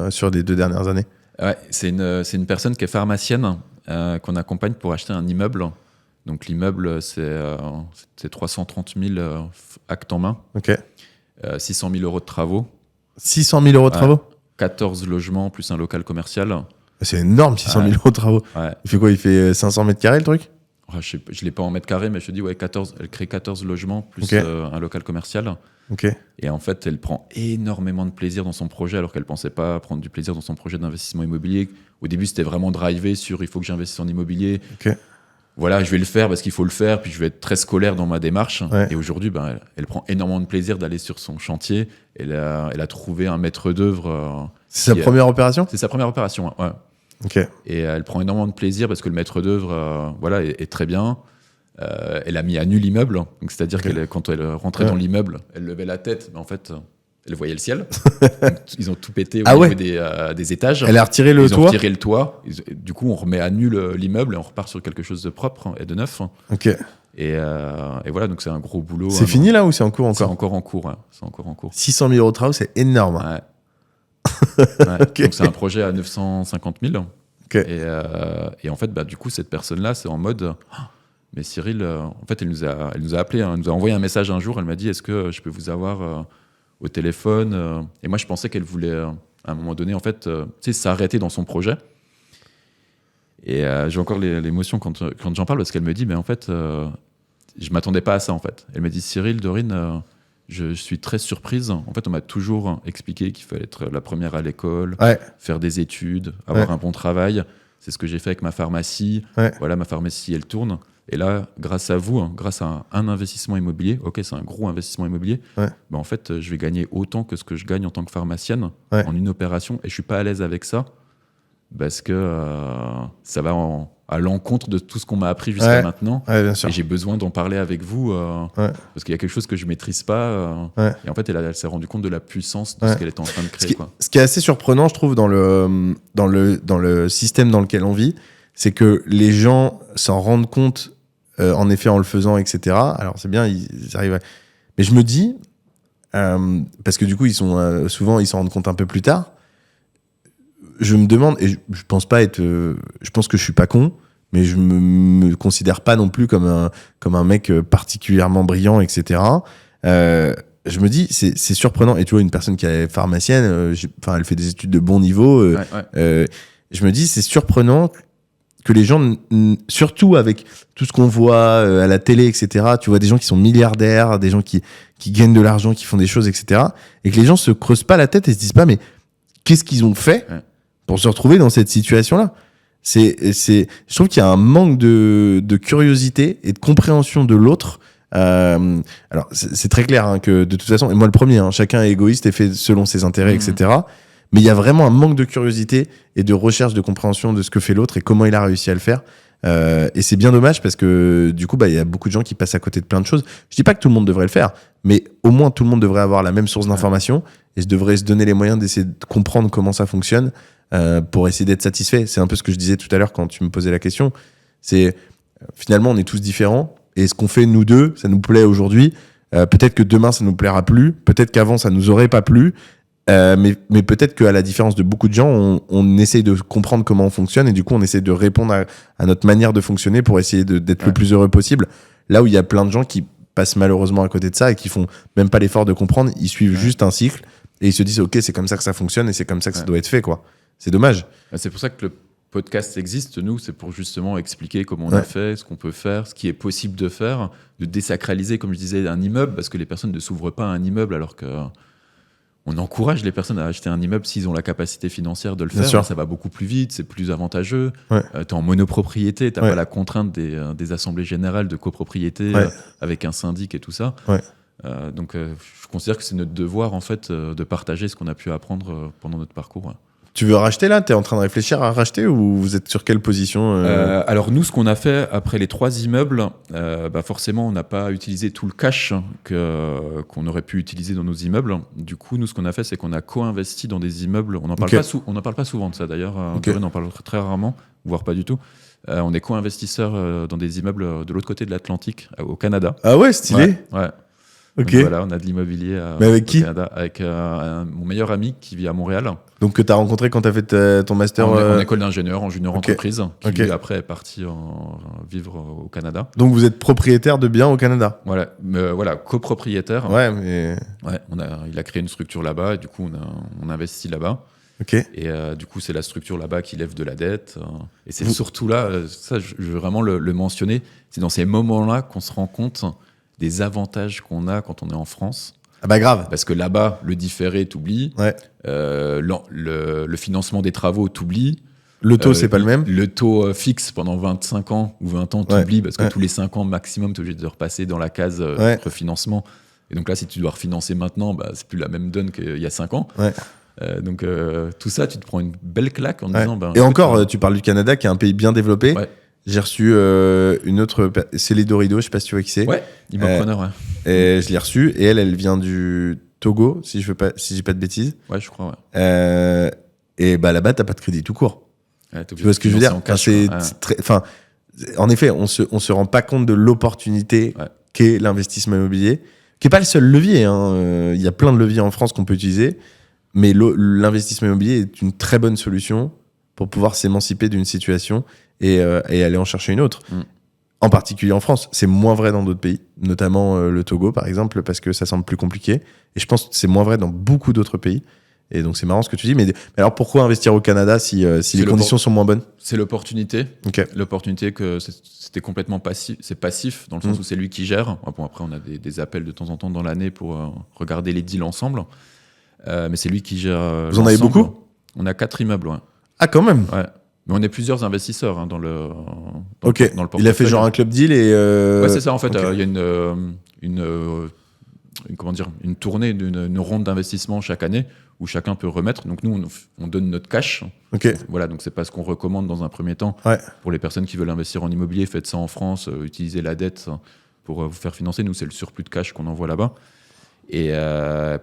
sur les 2 dernières années? Ouais, c'est une personne qui est pharmacienne, qu'on accompagne pour acheter un immeuble. Donc l'immeuble, c'est 330 000 actes en main, Ok. 600 000 euros de travaux. 600 000 euros de travaux? 14 logements plus un local commercial. C'est énorme, 600 000 euros de travaux. Ouais. Il fait quoi? Il fait 500 mètres carrés le truc? Je ne l'ai pas en mètres carrés, mais je te dis, elle crée 14 logements plus un local commercial. Ok. Et en fait, elle prend énormément de plaisir dans son projet, alors qu'elle ne pensait pas prendre du plaisir dans son projet d'investissement immobilier. Au début, c'était vraiment drivé sur il faut que j'investisse en immobilier. Ok. Voilà, je vais le faire parce qu'il faut le faire, puis je vais être très scolaire dans ma démarche. Ouais. Et aujourd'hui, elle prend énormément de plaisir d'aller sur son chantier. Elle a trouvé un maître d'œuvre. C'est sa première opération? C'est sa première opération, ouais. Ok. Et elle prend énormément de plaisir parce que le maître d'œuvre est très bien. Elle a mis à nu l'immeuble, donc c'est-à-dire que quand elle rentrait dans l'immeuble, elle levait la tête, mais en fait, elle voyait le ciel. Donc, ils ont tout pété au niveau des étages. Elle a retiré le toit. Ils ont retiré le toit. Du coup, on remet à nu l'immeuble et on repart sur quelque chose de propre et de neuf. Ok. Et voilà, donc c'est un gros boulot. C'est fini là ou c'est en cours encore? C'est encore en cours. C'est encore en cours. 600 000 euros de travaux, c'est énorme. Ouais. Okay. Donc c'est un projet à 950 000. Okay. Et en fait, du coup, cette personne-là, c'est en mode. Mais Cyril, en fait, elle nous a appelé, elle nous a envoyé un message un jour. Elle m'a dit, est-ce que je peux vous avoir au téléphone? Et moi, je pensais qu'elle voulait, à un moment donné, en fait, s'arrêter dans son projet. Et j'ai encore l'émotion quand j'en parle parce qu'elle me dit, mais en fait, je m'attendais pas à ça. En fait, elle me dit, Cyril, Dorine, je suis très surprise. En fait, on m'a toujours expliqué qu'il fallait être la première à l'école, faire des études, avoir un bon travail. C'est ce que j'ai fait avec ma pharmacie. Voilà, ma pharmacie, elle tourne. Et là, grâce à vous, grâce à un investissement immobilier, c'est un gros investissement immobilier, en fait, je vais gagner autant que ce que je gagne en tant que pharmacienne en une opération. Et je ne suis pas à l'aise avec ça parce que ça va à l'encontre de tout ce qu'on m'a appris jusqu'à maintenant. Bien sûr. Et j'ai besoin d'en parler avec vous parce qu'il y a quelque chose que je ne maîtrise pas. Et en fait, elle s'est rendue compte de la puissance de ce qu'elle était en train de créer. Ce qui est assez surprenant, je trouve, dans le système dans lequel on vit, c'est que les gens s'en rendent compte en effet en le faisant, etc. Alors c'est bien, ils arrivent à... Mais je me dis, parce que du coup, souvent ils s'en rendent compte un peu plus tard, je me demande, et je pense pas être... je pense que je suis pas con, mais je me considère pas non plus comme un mec particulièrement brillant, etc. Je me dis, c'est surprenant. Et tu vois, une personne qui est pharmacienne, elle fait des études de bon niveau. Je me dis, c'est surprenant que les gens, surtout avec tout ce qu'on voit à la télé, etc., tu vois des gens qui sont milliardaires, des gens qui gagnent de l'argent, qui font des choses, etc., et que les gens se creusent pas la tête et se disent pas, mais qu'est-ce qu'ils ont fait pour se retrouver dans cette situation-là? Je trouve qu'il y a un manque de curiosité et de compréhension de l'autre. Alors, c'est très clair que de toute façon, et moi le premier, chacun est égoïste et fait selon ses intérêts, etc., mais il y a vraiment un manque de curiosité et de recherche de compréhension de ce que fait l'autre et comment il a réussi à le faire. Et c'est bien dommage parce que du coup, il y a beaucoup de gens qui passent à côté de plein de choses. Je dis pas que tout le monde devrait le faire, mais au moins tout le monde devrait avoir la même source d'information et devrait se donner les moyens d'essayer de comprendre comment ça fonctionne pour essayer d'être satisfait. C'est un peu ce que je disais tout à l'heure quand tu me posais la question. C'est finalement, on est tous différents et ce qu'on fait nous deux, ça nous plaît aujourd'hui. Peut-être que demain, ça nous plaira plus. Peut-être qu'avant, ça nous aurait pas plu. Mais peut-être qu'à la différence de beaucoup de gens, on essaye de comprendre comment on fonctionne et du coup on essaie de répondre à notre manière de fonctionner pour essayer d'être le plus heureux possible. Là où il y a plein de gens qui passent malheureusement à côté de ça et qui font même pas l'effort de comprendre, ils suivent juste un cycle et ils se disent ok, c'est comme ça que ça fonctionne et c'est comme ça que ça doit être fait, quoi. C'est dommage. C'est pour ça que podcast existe, nous, c'est pour justement expliquer comment on a fait, ce qu'on peut faire, ce qui est possible de faire, de désacraliser, comme je disais, un immeuble, parce que les personnes ne s'ouvrent pas à un immeuble alors que on encourage les personnes à acheter un immeuble s'ils ont la capacité financière de le Bien faire. sûr. Ça va beaucoup plus vite, c'est plus avantageux. Ouais. Tu es en monopropriété, tu n'as Ouais. pas la contrainte des assemblées générales de copropriété avec un syndic et tout ça. Ouais. Donc, je considère que c'est notre devoir en fait de partager ce qu'on a pu apprendre pendant notre parcours. Ouais. Tu veux racheter là? T'es en train de réfléchir à racheter ou vous êtes sur quelle position Alors nous, ce qu'on a fait après les 3 immeubles, forcément, on n'a pas utilisé tout le cash qu'on aurait pu utiliser dans nos immeubles. Du coup, nous, ce qu'on a fait, c'est qu'on a co-investi dans des immeubles. On n'en parle, parle pas souvent de ça d'ailleurs. On en parle très rarement, voire pas du tout. On est co-investisseurs dans des immeubles de l'autre côté de l'Atlantique, au Canada. Ah ouais, stylé. Ouais. Ok. Donc voilà, on a de l'immobilier Mais avec qui? au Canada, avec mon meilleur ami qui vit à Montréal. Donc que t'as rencontré quand t'as fait ton master En école d'ingénieur, en junior entreprise, qui lui, Ok. après est parti vivre au Canada. Donc vous êtes propriétaire de biens au Canada? Voilà, copropriétaire. Ouais, mais... Ouais, il a créé une structure là-bas et du coup on investit là-bas. Ok. Et du coup c'est la structure là-bas qui lève de la dette. Et c'est surtout là, ça je veux vraiment le mentionner, c'est dans ces moments-là qu'on se rend compte des avantages qu'on a quand on est en France. Ah bah grave. Parce que là-bas, le différé t'oublie, Ouais. le financement des travaux t'oublie. Le taux, c'est pas le même? Le taux fixe pendant 25 ans ou 20 ans t'oublie parce que tous les 5 ans maximum, tu es obligé de repasser dans la case refinancement. Et donc là, si tu dois refinancer maintenant, c'est plus la même donne qu'il y a 5 ans. Ouais. Donc tout ça, tu te prends une belle claque en disant... Et encore, tu parles du Canada qui est un pays bien développé. Ouais. J'ai reçu une autre... C'est les Dorido, je sais pas si tu vois qui c'est. Ouais, Immopreneur, ouais. Et je l'ai reçue. Et elle vient du Togo, si je dis pas de bêtises. Ouais, je crois, ouais. Et là-bas, t'as pas de crédit tout court. Ouais, Tu vois ce que je veux dire? En effet, on se rend pas compte de l'opportunité qu'est l'investissement immobilier, qui est pas le seul levier. Il y a plein de leviers en France qu'on peut utiliser, mais l'investissement immobilier est une très bonne solution pour pouvoir s'émanciper d'une situation et aller en chercher une autre. En particulier en France. C'est moins vrai dans d'autres pays, notamment le Togo, par exemple, parce que ça semble plus compliqué. Et je pense que c'est moins vrai dans beaucoup d'autres pays. Et donc, c'est marrant ce que tu dis. Mais alors, pourquoi investir au Canada si les conditions sont moins bonnes? C'est l'opportunité. Okay. L'opportunité que c'était complètement passif. C'est passif, dans le sens où c'est lui qui gère. Bon, après, on a des appels de temps en temps dans l'année pour regarder les deals ensemble. Mais c'est lui qui gère. Vous en avez beaucoup? On a 4 immeubles, ouais. Ah, quand même? Ouais. Mais on est plusieurs investisseurs dans le portefeuille. Il a fait genre un club deal et... Ouais, c'est ça, en fait. Il y a une tournée, une ronde d'investissement chaque année où chacun peut remettre. Donc nous, on donne notre cash. Okay. Voilà, donc c'est pas ce qu'on recommande dans un premier temps. Pour les personnes qui veulent investir en immobilier, faites ça en France, utilisez la dette pour vous faire financer. Nous, c'est le surplus de cash qu'on envoie là-bas. Et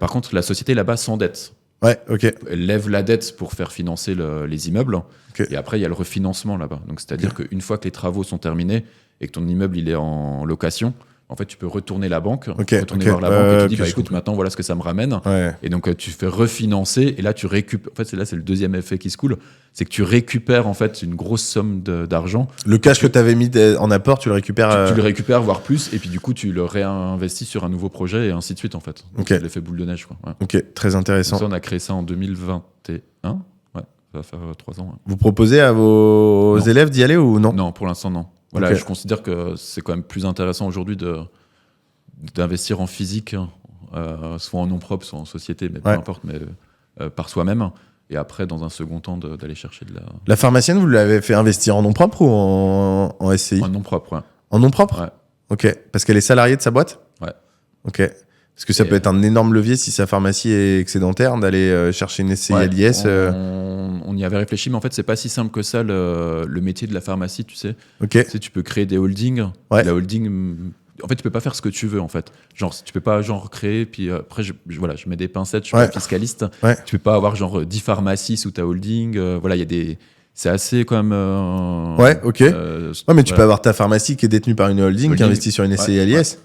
par contre, la société là-bas s'endette. Ouais, ok. Elle lève la dette pour faire financer les immeubles. Okay. Et après, il y a le refinancement là-bas. Donc, c'est-à-dire qu'une fois que les travaux sont terminés et que ton immeuble il est en location, en fait, tu peux retourner la banque, retourner voir la banque et tu dis, écoute, maintenant, voilà ce que ça me ramène. Ouais. Et donc, tu fais refinancer et là, tu récupères. En fait, c'est le deuxième effet qui se coule. C'est que tu récupères, en fait, une grosse somme d'argent. Le cash que tu avais mis en apport, tu le récupères. Tu le récupères, voire plus. Et puis, du coup, tu le réinvestis sur un nouveau projet et ainsi de suite, en fait. Donc, c'est l'effet boule de neige, quoi. Ouais. Ok, très intéressant. Donc ça, on a créé ça en 2021. Ouais, ça va faire 3 ans. Ouais. Vous proposez à vos élèves d'y aller ou non? Non, pour l'instant, non. Voilà, je considère que c'est quand même plus intéressant aujourd'hui d'investir en physique, soit en nom propre, soit en société, mais peu importe, mais par soi-même. Et après, dans un second temps, d'aller chercher de la... La pharmacienne, vous l'avez fait investir en nom propre ou en SCI? En nom propre, ouais. En nom propre? Ouais. Ok. Parce qu'elle est salariée de sa boîte? Ouais. Ok. Parce que ça peut être un énorme levier si sa pharmacie est excédentaire d'aller chercher une SCI à l'IS. On y avait réfléchi, mais en fait, c'est pas si simple que ça, le métier de la pharmacie, tu sais. Ok. Tu sais, tu peux créer des holdings. La holding... En fait, tu peux pas faire ce que tu veux, en fait. Genre, tu peux pas, créer, puis après, je mets des pincettes, je suis pas fiscaliste. Tu peux pas avoir, 10 pharmacies sous ta holding. Voilà, il y a des... C'est assez, quand même... ok. Mais tu peux avoir ta pharmacie qui est détenue par une holding qui investit sur une SCI à l'IS.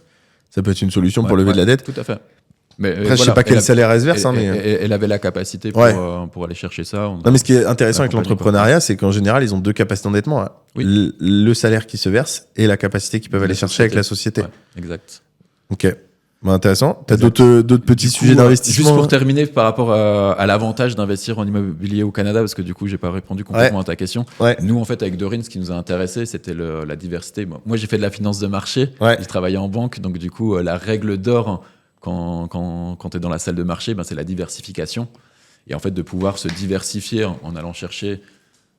Ça peut être une solution pour lever de la dette. Tout à fait. Mais après, je sais pas quel salaire elle se verse. Elle avait la capacité pour aller chercher ça. Non, mais ce qui est intéressant avec l'entrepreneuriat, c'est qu'en général, ils ont 2 capacités d'endettement. Oui. Le salaire qui se verse et la capacité qu'ils peuvent aller chercher avec la société. Ouais, exact. Ok. Intéressant. T'as Exact. d'autres petits sujets d'investissement? Juste pour terminer, par rapport à l'avantage d'investir en immobilier au Canada, parce que du coup, j'ai pas répondu complètement à ta question. Ouais. Nous, en fait, avec Dorine, ce qui nous a intéressé, c'était la diversité. Moi, j'ai fait de la finance de marché. Ouais. J'ai travaillé en banque. Donc, du coup, la règle d'or quand tu es dans la salle de marché, c'est la diversification. Et en fait, de pouvoir se diversifier en allant chercher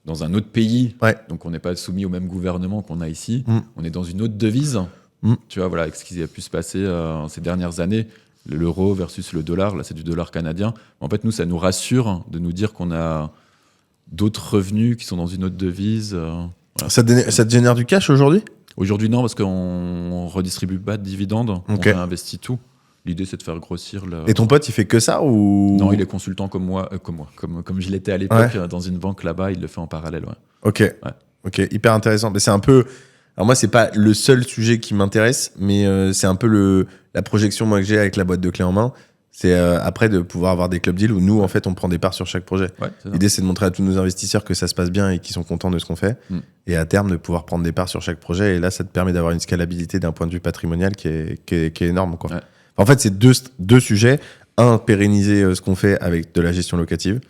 dans un autre pays. Ouais. Donc, on n'est pas soumis au même gouvernement qu'on a ici. On est dans une autre devise. Tu vois, voilà, avec ce qui a pu se passer ces dernières années, l'euro versus le dollar, là, c'est du dollar canadien. En fait, nous, ça nous rassure de nous dire qu'on a d'autres revenus qui sont dans une autre devise. Voilà. Ça te génère du cash aujourd'hui? Aujourd'hui, non, parce qu'on redistribue pas de dividendes. Okay. On investit tout. L'idée, c'est de faire grossir le... Et ton pote, il fait que ça ou... Non, il est consultant comme moi, comme je l'étais à l'époque dans une banque là-bas, il le fait en parallèle. Ouais. Ok, hyper intéressant. Mais c'est un peu... Alors moi, c'est pas le seul sujet qui m'intéresse, mais c'est un peu la projection moi que j'ai avec la boîte de clés en main. C'est après de pouvoir avoir des club deals où nous, en fait, on prend des parts sur chaque projet. Ouais, l'idée, c'est de montrer à tous nos investisseurs que ça se passe bien et qu'ils sont contents de ce qu'on fait. Et à terme, de pouvoir prendre des parts sur chaque projet. Et là, ça te permet d'avoir une scalabilité d'un point de vue patrimonial qui est énorme, quoi. Ouais. En fait, c'est deux sujets. Un, pérenniser ce qu'on fait avec de la gestion locative.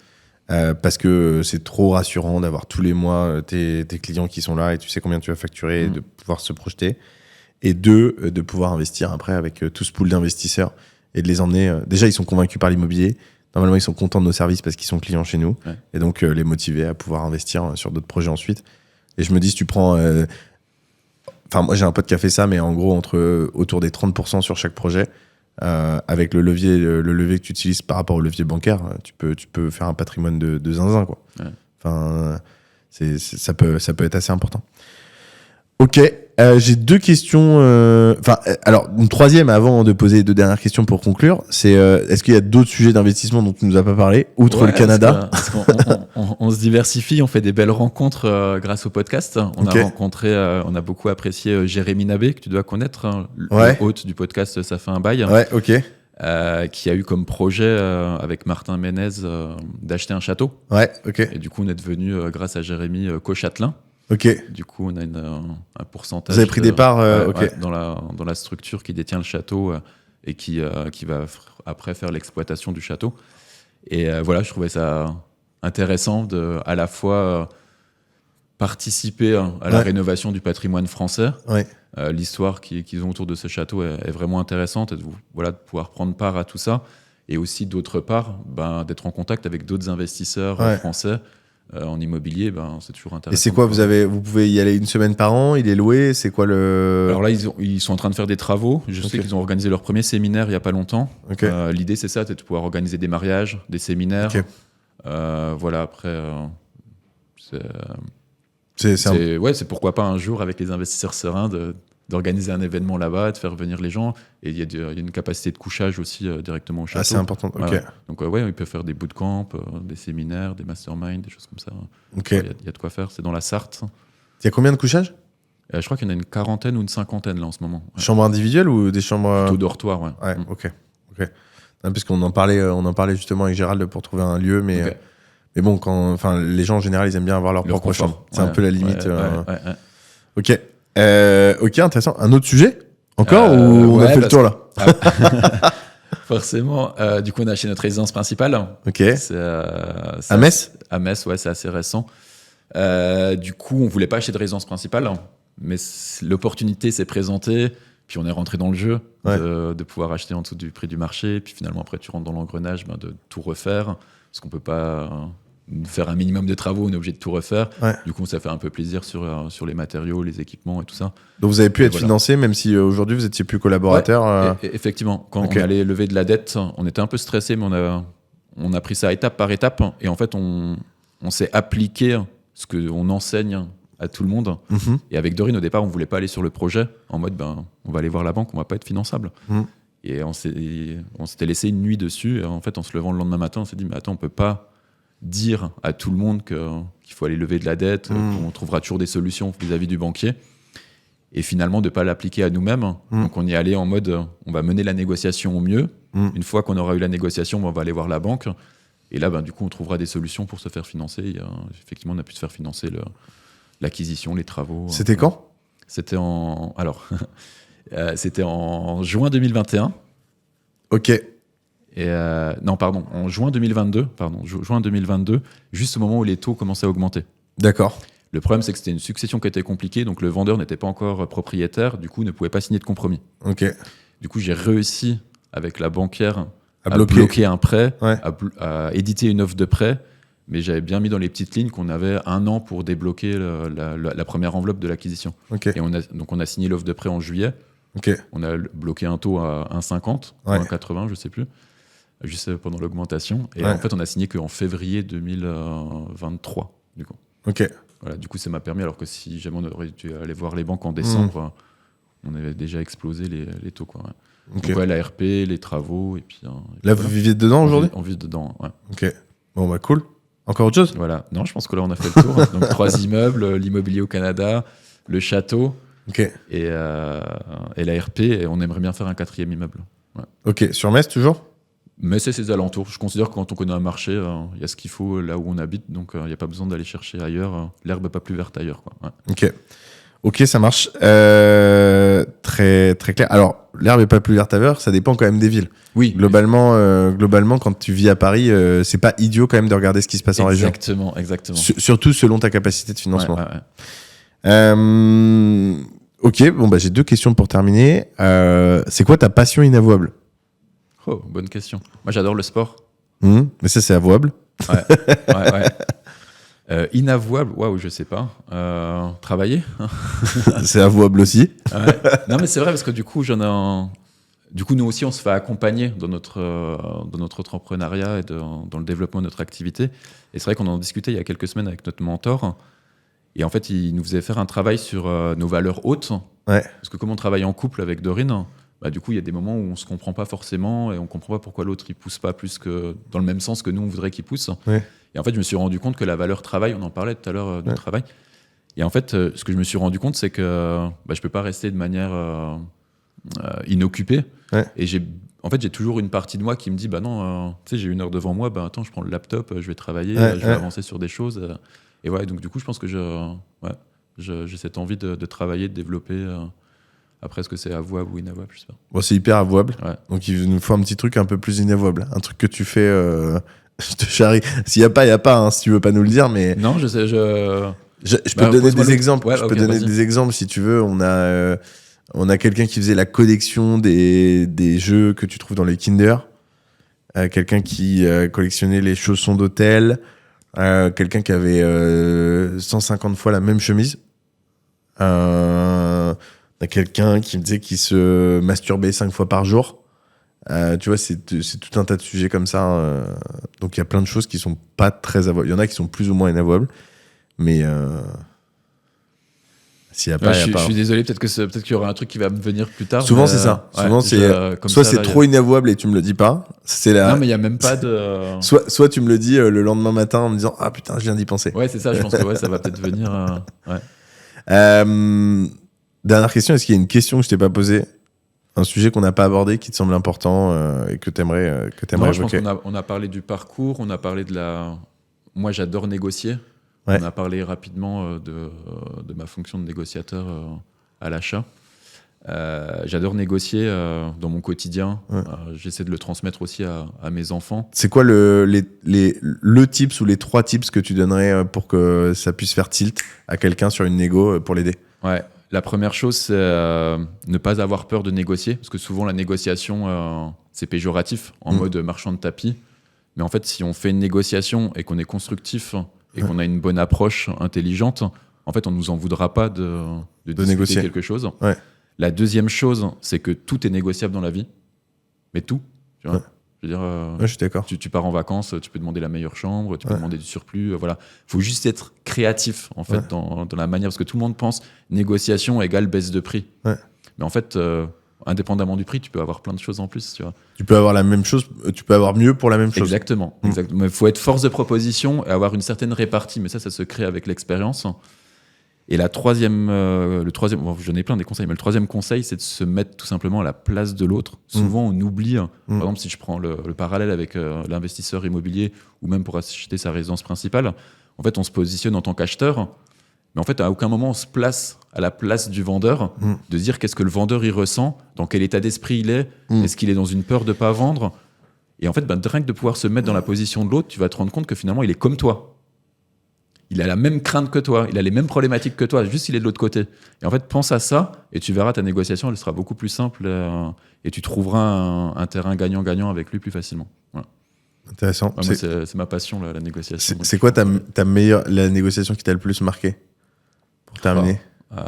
Parce que c'est trop rassurant d'avoir tous les mois tes clients qui sont là et tu sais combien tu vas facturer et de pouvoir se projeter. Et deux, de pouvoir investir après avec tout ce pool d'investisseurs et de les emmener. Déjà, ils sont convaincus par l'immobilier. Normalement, ils sont contents de nos services parce qu'ils sont clients chez nous. Ouais. Et donc, les motiver à pouvoir investir sur d'autres projets ensuite. Et je me dis, si tu prends... Enfin, moi, j'ai un pote qui a fait ça, mais en gros, autour des 30% sur chaque projet. Avec le levier que tu utilises par rapport au levier bancaire, tu peux faire un patrimoine de zinzin, quoi. Ouais. Enfin, ça peut être assez important. Ok, j'ai deux questions. Alors une troisième avant de poser les deux dernières questions pour conclure. C'est est-ce qu'il y a d'autres sujets d'investissement dont tu nous as pas parlé outre le Canada? Parce qu'on se diversifie, on fait des belles rencontres grâce au podcast. On a beaucoup apprécié Jérémy Nabé, que tu dois connaître, le hôte du podcast Ça fait un bail. Ouais, ok. Qui a eu comme projet avec Martin Ménez d'acheter un château. Ouais, ok. Et du coup, on est devenu, grâce à Jérémy, co-châtelain. Ok. Du coup, on a un pourcentage. Vous avez pris des parts dans la structure qui détient le château et qui va après faire l'exploitation du château. Et voilà, je trouvais ça intéressant de à la fois participer à la rénovation du patrimoine français. Ouais. L'histoire qu'ils ont autour de ce château est vraiment intéressante et de pouvoir prendre part à tout ça. Et aussi, d'autre part, d'être en contact avec d'autres investisseurs français. En immobilier, c'est toujours intéressant. Et c'est quoi, vous pouvez y aller une semaine par an, il est loué, c'est quoi le... Alors là, ils sont en train de faire des travaux. Je sais qu'ils ont organisé leur premier séminaire il n'y a pas longtemps. L'idée, c'est ça, c'est de pouvoir organiser des mariages, des séminaires. Voilà, après, c'est pourquoi pas un jour, avec les investisseurs sereins, d'organiser un événement là-bas, de faire venir les gens. Et il y a une capacité de couchage aussi directement au château. Ah, c'est important, ok. Donc ils peuvent faire des bootcamps, des séminaires, des masterminds, des choses comme ça. Ok. Il y a de quoi faire, c'est dans la Sarthe. Il y a combien de couchages? Je crois qu'il y en a une quarantaine ou une cinquantaine là en ce moment. Ouais. Chambres individuelles ou des chambres... Plutôt dortoirs, ouais. Ouais, ok. Non, parce qu'on en parlait justement avec Gérald pour trouver un lieu, mais bon, les gens en général, ils aiment bien avoir leur propre chambre. C'est un peu la limite. Ok. Ok, intéressant. Un autre sujet encore ou on a fait le tour là? Forcément. Du coup, on a acheté notre résidence principale. Ok. À Metz? À Metz, ouais, c'est assez récent. Du coup, on voulait pas acheter de résidence principale, mais l'opportunité s'est présentée. Puis on est rentré dans le jeu de pouvoir acheter en dessous du prix du marché. Puis finalement, après, tu rentres dans l'engrenage de tout refaire. Parce qu'on peut pas faire un minimum de travaux, on est obligé de tout refaire. Ouais. Du coup, ça fait un peu plaisir sur les matériaux, les équipements et tout ça. Donc vous avez pu être financé, même si aujourd'hui vous étiez plus collaborateur. Effectivement, quand on allait lever de la dette, on était un peu stressé, mais on a pris ça étape par étape. Et en fait, on s'est appliqué ce qu'on enseigne à tout le monde. Mm-hmm. Et avec Dorine, au départ, on voulait pas aller sur le projet en mode on va aller voir la banque, on va pas être finançable. Mm. Et on s'était laissé une nuit dessus. Et en fait, en se levant le lendemain matin, on s'est dit mais attends, on peut pas dire à tout le monde qu'il faut aller lever de la dette, qu'on trouvera toujours des solutions vis-à-vis du banquier. Et finalement, de ne pas l'appliquer à nous-mêmes. Donc, on y est allé en mode, on va mener la négociation au mieux. Une fois qu'on aura eu la négociation, on va aller voir la banque. Et là, du coup, on trouvera des solutions pour se faire financer. Et, effectivement, on a pu se faire financer l'acquisition, les travaux. C'était quand ? C'était c'était en juin 2021. Ok. Et non, pardon, en juin 2022, juste au moment où les taux commençaient à augmenter. D'accord. Le problème, c'est que c'était une succession qui était compliquée, donc le vendeur n'était pas encore propriétaire, du coup, ne pouvait pas signer de compromis. Ok. Du coup, j'ai réussi, avec la banquière, À à bloquer. bloquer un prêt, Ouais. à éditer une offre de prêt, mais j'avais bien mis dans les petites lignes qu'on avait 1 an pour débloquer la première enveloppe de l'acquisition. Ok. Et on a signé l'offre de prêt en juillet, Ok. on a bloqué un taux à 1,50, Ouais. 1,80, je sais plus, juste pendant l'augmentation. Et Ouais. en fait, on a signé qu'en février 2023, du coup. Ok. Voilà, du coup, ça m'a permis, alors que si jamais on aurait dû aller voir les banques en décembre, on avait déjà explosé les taux, quoi. Ouais. Ok. Donc, ouais, la RP, les travaux, et puis. Là, voilà. vous viviez dedans aujourd'hui? On vit dedans, ouais. Ok. Bon, bah, cool. Encore autre chose? Voilà. Non, je pense que là, on a fait le tour. Donc, 3 immeubles, l'immobilier au Canada, le château Ok. et la RP, et on aimerait bien faire un 4e immeuble. Ouais. Ok. Sur Metz, toujours? Mais c'est ses alentours. Je considère que quand on connaît un marché, il y a ce qu'il faut là où on habite, donc il n'y a pas besoin d'aller chercher ailleurs. L'herbe n'est pas plus verte ailleurs, quoi. Ouais. Ok. Ok, ça marche. Très, très clair. Alors, l'herbe est pas plus verte ailleurs, ça dépend quand même des villes. Oui, Globalement, quand tu vis à Paris, c'est pas idiot quand même de regarder ce qui se passe en région. Exactement. Surtout selon ta capacité de financement. Ouais. Ok, bon, bah, j'ai 2 questions pour terminer. C'est quoi ta passion inavouable? Oh, bonne question. Moi, j'adore le sport. Mais ça, c'est avouable. Ouais. Inavouable, waouh, je sais pas. Travailler. C'est avouable aussi. Ouais. Non, mais c'est vrai parce que du coup, nous aussi, on se fait accompagner dans notre entrepreneuriat et dans le développement de notre activité. Et c'est vrai qu'on en discutait il y a quelques semaines avec notre mentor. Et en fait, il nous faisait faire un travail sur nos valeurs hautes. Ouais. Parce que comme on travaille en couple avec Dorine, bah, du coup, il y a des moments où on se comprend pas forcément et on comprend pas pourquoi l'autre il pousse pas plus que dans le même sens que nous on voudrait qu'il pousse. Ouais. Et en fait, je me suis rendu compte que la valeur travail, on en parlait tout à l'heure du travail. Et en fait, ce que je me suis rendu compte, c'est que je peux pas rester de manière inoccupée. Ouais. Et j'ai toujours une partie de moi qui me dit, bah non, tu sais, j'ai 1 heure devant moi, bah attends, je prends le laptop, je vais travailler, je vais avancer sur des choses. Et ouais, donc du coup, je pense que j'ai cette envie de travailler, de développer. Après, est-ce que c'est avouable ou inavouable, je sais pas. Bon, c'est hyper avouable. Ouais. Donc, il nous faut un petit truc un peu plus inavouable. Un truc que tu fais. Je te charrie. S'il y a pas, il y a pas. Hein, si tu veux pas nous le dire, mais. Non, je sais. Je peux te donner des exemples. Ouais, je peux donner vas-y. des exemples si tu veux. On a quelqu'un qui faisait la collection des jeux que tu trouves dans les Kinder. Quelqu'un qui collectionnait les chaussons d'hôtel. Quelqu'un qui avait 150 fois la même chemise. On a quelqu'un qui me disait qu'il se masturbait 5 fois par jour. Tu vois, c'est tout un tas de sujets comme ça. Donc il y a plein de choses qui sont pas très avouables. Il y en a qui sont plus ou moins inavouables. Mais s'il y a pas, il y a pas. Je suis désolé, peut-être qu'il y aura un truc qui va me venir plus tard. Souvent, c'est ça. Souvent, soit c'est trop inavouable et tu me le dis pas. Non, mais il y a même pas de. Soit tu me le dis le lendemain matin en me disant ah putain, je viens d'y penser. Ouais, c'est ça. Je pense que ça va peut-être venir. Dernière question, est-ce qu'il y a une question que je t'ai pas posée, un sujet qu'on n'a pas abordé qui te semble important et que t'aimerais Non, je évoquer? pense qu'on a parlé du parcours, on a parlé de la. Moi, j'adore négocier. Ouais. On a parlé rapidement de ma fonction de négociateur à l'achat. J'adore négocier dans mon quotidien. Ouais. J'essaie de le transmettre aussi à mes enfants. C'est quoi le tips ou les 3 tips que tu donnerais pour que ça puisse faire tilt à quelqu'un sur une négo pour l'aider? Ouais. La première chose, c'est ne pas avoir peur de négocier, parce que souvent la négociation, c'est péjoratif, en mode marchand de tapis. Mais en fait, si on fait une négociation et qu'on est constructif et qu'on a une bonne approche intelligente, en fait, on ne nous en voudra pas de discuter négocier quelque chose. Ouais. La deuxième chose, c'est que tout est négociable dans la vie. Mais tout. Tu vois. Ouais. Je veux dire, Ouais, je suis d'accord. tu pars en vacances, tu peux demander la meilleure chambre, tu peux demander du surplus. Voilà. Faut juste être créatif en fait dans la manière, parce que tout le monde pense négociation égale baisse de prix. Ouais. Mais en fait, indépendamment du prix, tu peux avoir plein de choses en plus. Tu vois. Tu peux avoir la même chose, tu peux avoir mieux pour la même chose. Exactement. Mais il faut être force de proposition et avoir une certaine répartie. Mais ça se crée avec l'expérience. Et le troisième, bon, j'en ai plein des conseils, mais le troisième conseil, c'est de se mettre tout simplement à la place de l'autre. Souvent, on oublie, par exemple, si je prends le parallèle avec l'investisseur immobilier ou même pour acheter sa résidence principale, en fait, on se positionne en tant qu'acheteur, Mais en fait, à aucun moment, on se place à la place du vendeur, de se dire qu'est-ce que le vendeur, il ressent, dans quel état d'esprit il est, est-ce qu'il est dans une peur de ne pas vendre. Et en fait, rien que de pouvoir se mettre dans la position de l'autre, tu vas te rendre compte que finalement, il est comme toi. Il a la même crainte que toi, il a les mêmes problématiques que toi, juste il est de l'autre côté. Et en fait, pense à ça, et tu verras, ta négociation, elle sera beaucoup plus simple, et tu trouveras un terrain gagnant-gagnant avec lui plus facilement. Voilà. Intéressant. Moi, c'est ma passion, la négociation. C'est quoi la négociation qui t'a le plus marqué pour terminer? Il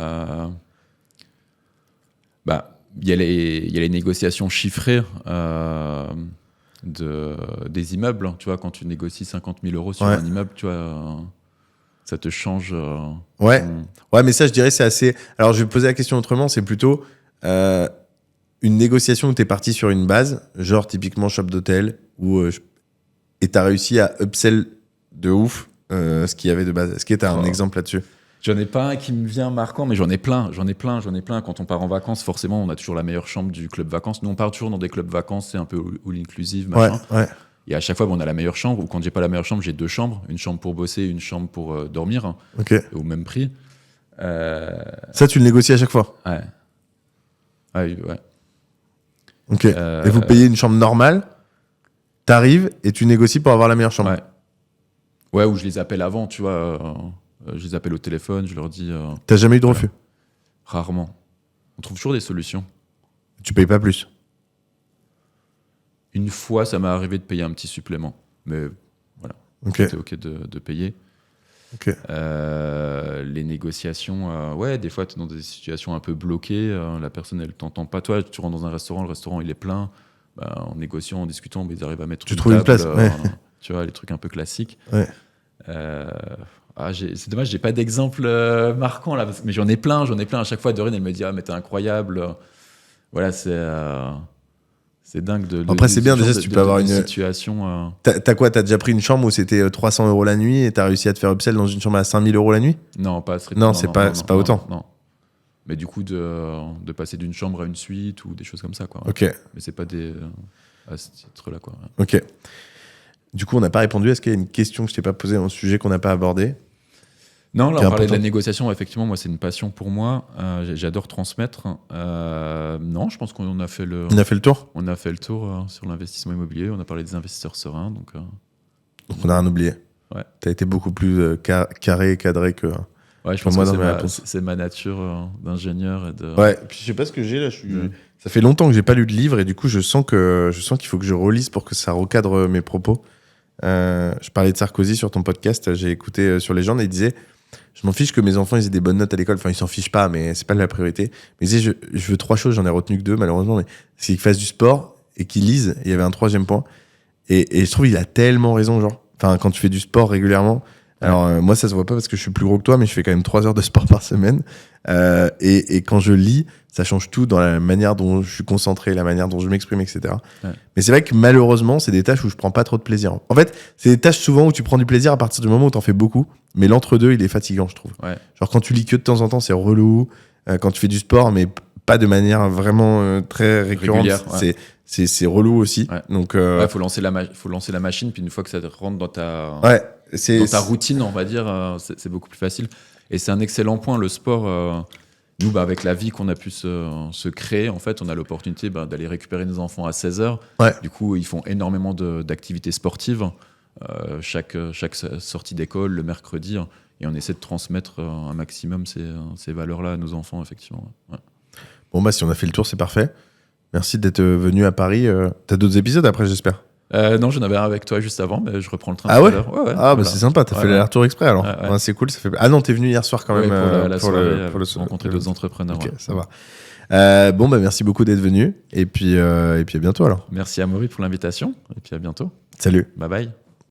y a les négociations chiffrées des immeubles. Tu vois, quand tu négocies 50 000 euros sur un immeuble, tu vois, ça te change. Ouais, mais ça, je dirais, c'est assez. Alors, je vais poser la question autrement. C'est plutôt une négociation où tu es parti sur une base, genre typiquement shop d'hôtel, et tu as réussi à upsell de ouf ce qu'il y avait de base. Est-ce que tu as un exemple là-dessus? J'en ai pas un qui me vient marquant, mais j'en ai plein. Quand on part en vacances, forcément, on a toujours la meilleure chambre du club vacances. Nous, on part toujours dans des clubs vacances, c'est un peu all inclusive, machin. Ouais. Et à chaque fois, on a la meilleure chambre. Ou quand j'ai pas la meilleure chambre, j'ai 2 chambres. Une chambre pour bosser, une chambre pour dormir. Ok. Au même prix. Ça, tu le négocies à chaque fois? Ouais. Ok. Et vous payez une chambre normale, t'arrives et tu négocies pour avoir la meilleure chambre? Ouais, ou je les appelle avant, tu vois. Je les appelle au téléphone, je leur dis... T'as jamais eu de refus? Rarement. On trouve toujours des solutions. Tu payes pas plus? Une fois, ça m'est arrivé de payer un petit supplément. Mais voilà, c'était OK de payer. Okay. Les négociations, des fois, tu es dans des situations un peu bloquées. La personne, elle t'entend pas. Toi, tu rentres dans un restaurant, le restaurant, il est plein. En négociant, en discutant, ils arrivent à mettre une place. Tu vois, les trucs un peu classiques. Ouais. C'est dommage, j'ai pas d'exemple marquant là, mais j'en ai plein. À chaque fois, Dorine, elle me dit mais t'es incroyable. Voilà, c'est dingue de. Après, c'est bien déjà si tu peux avoir une situation. T'as déjà pris une chambre où c'était 300 € la nuit et t'as réussi à te faire upsell dans une chambre à 5 000 € la nuit? Non, pas non, c'est pas autant. Non. Mais du coup, de passer d'une chambre à une suite ou des choses comme ça, quoi. Ok. Mais c'est pas à ce titre-là, quoi. Ok. Du coup, on n'a pas répondu. Est-ce qu'il y a une question que je t'ai pas posée dans le sujet qu'on n'a pas abordé? Non, là, on parlait de la négociation. Effectivement, moi, c'est une passion pour moi. J'adore transmettre. Non, je pense qu'on a fait le... On a fait le tour? On a fait le tour sur l'investissement immobilier. On a parlé des investisseurs sereins. Donc on n'a rien oublié. Ouais. Tu as été beaucoup plus carré et cadré que... Ouais, je pense que c'est ma nature d'ingénieur. Ouais, puis je sais pas ce que j'ai là. Ça fait longtemps que j'ai pas lu de livre et du coup, je sens qu'il faut que je relise pour que ça recadre mes propos. Je parlais de Sarkozy sur ton podcast. J'ai écouté sur Légende et il disait... Je m'en fiche que mes enfants ils aient des bonnes notes à l'école. Enfin, ils s'en fichent pas, mais c'est pas la priorité. Mais je veux 3 choses, j'en ai retenu que 2, malheureusement. Mais c'est qu'ils fassent du sport et qu'ils lisent. Il y avait un 3e point. Et je trouve qu'il a tellement raison, genre. Enfin, quand tu fais du sport régulièrement. Alors, moi, ça se voit pas parce que je suis plus gros que toi, mais je fais quand même 3 heures de sport par semaine. Et quand je lis, ça change tout dans la manière dont je suis concentré, la manière dont je m'exprime, etc. Ouais. Mais c'est vrai que malheureusement, c'est des tâches où je prends pas trop de plaisir. En fait, c'est des tâches souvent où tu prends du plaisir à partir du moment où t'en fais beaucoup. Mais l'entre-deux, il est fatigant, je trouve. Ouais. Genre, quand tu lis que de temps en temps, c'est relou. Quand tu fais du sport, mais pas de manière vraiment très récurrente, c'est relou aussi. Ouais. Donc, faut lancer la machine, puis une fois que ça rentre dans ta routine, on va dire, c'est beaucoup plus facile. Et c'est un excellent point, le sport. Nous, avec la vie qu'on a pu se créer, en fait, on a l'opportunité d'aller récupérer nos enfants à 16h. Ouais. Du coup, ils font énormément d'activités sportives. Chaque sortie d'école, le mercredi, et on essaie de transmettre un maximum ces valeurs-là à nos enfants, effectivement. Ouais. Bon, si on a fait le tour, c'est parfait. Merci d'être venu à Paris. T'as d'autres épisodes après, j'espère? Non, j'en avais un avec toi juste avant, mais je reprends le train tout à l'heure. Ouais, c'est sympa, t'as fait l'aller-retour exprès alors. Ouais, c'est cool, ça fait... Ah non, t'es venu hier soir quand même pour rencontrer d'autres entrepreneurs. Ok, ça va. Merci beaucoup d'être venu, et puis à bientôt alors. Merci à Amaury pour l'invitation, et puis à bientôt. Salut. Bye bye.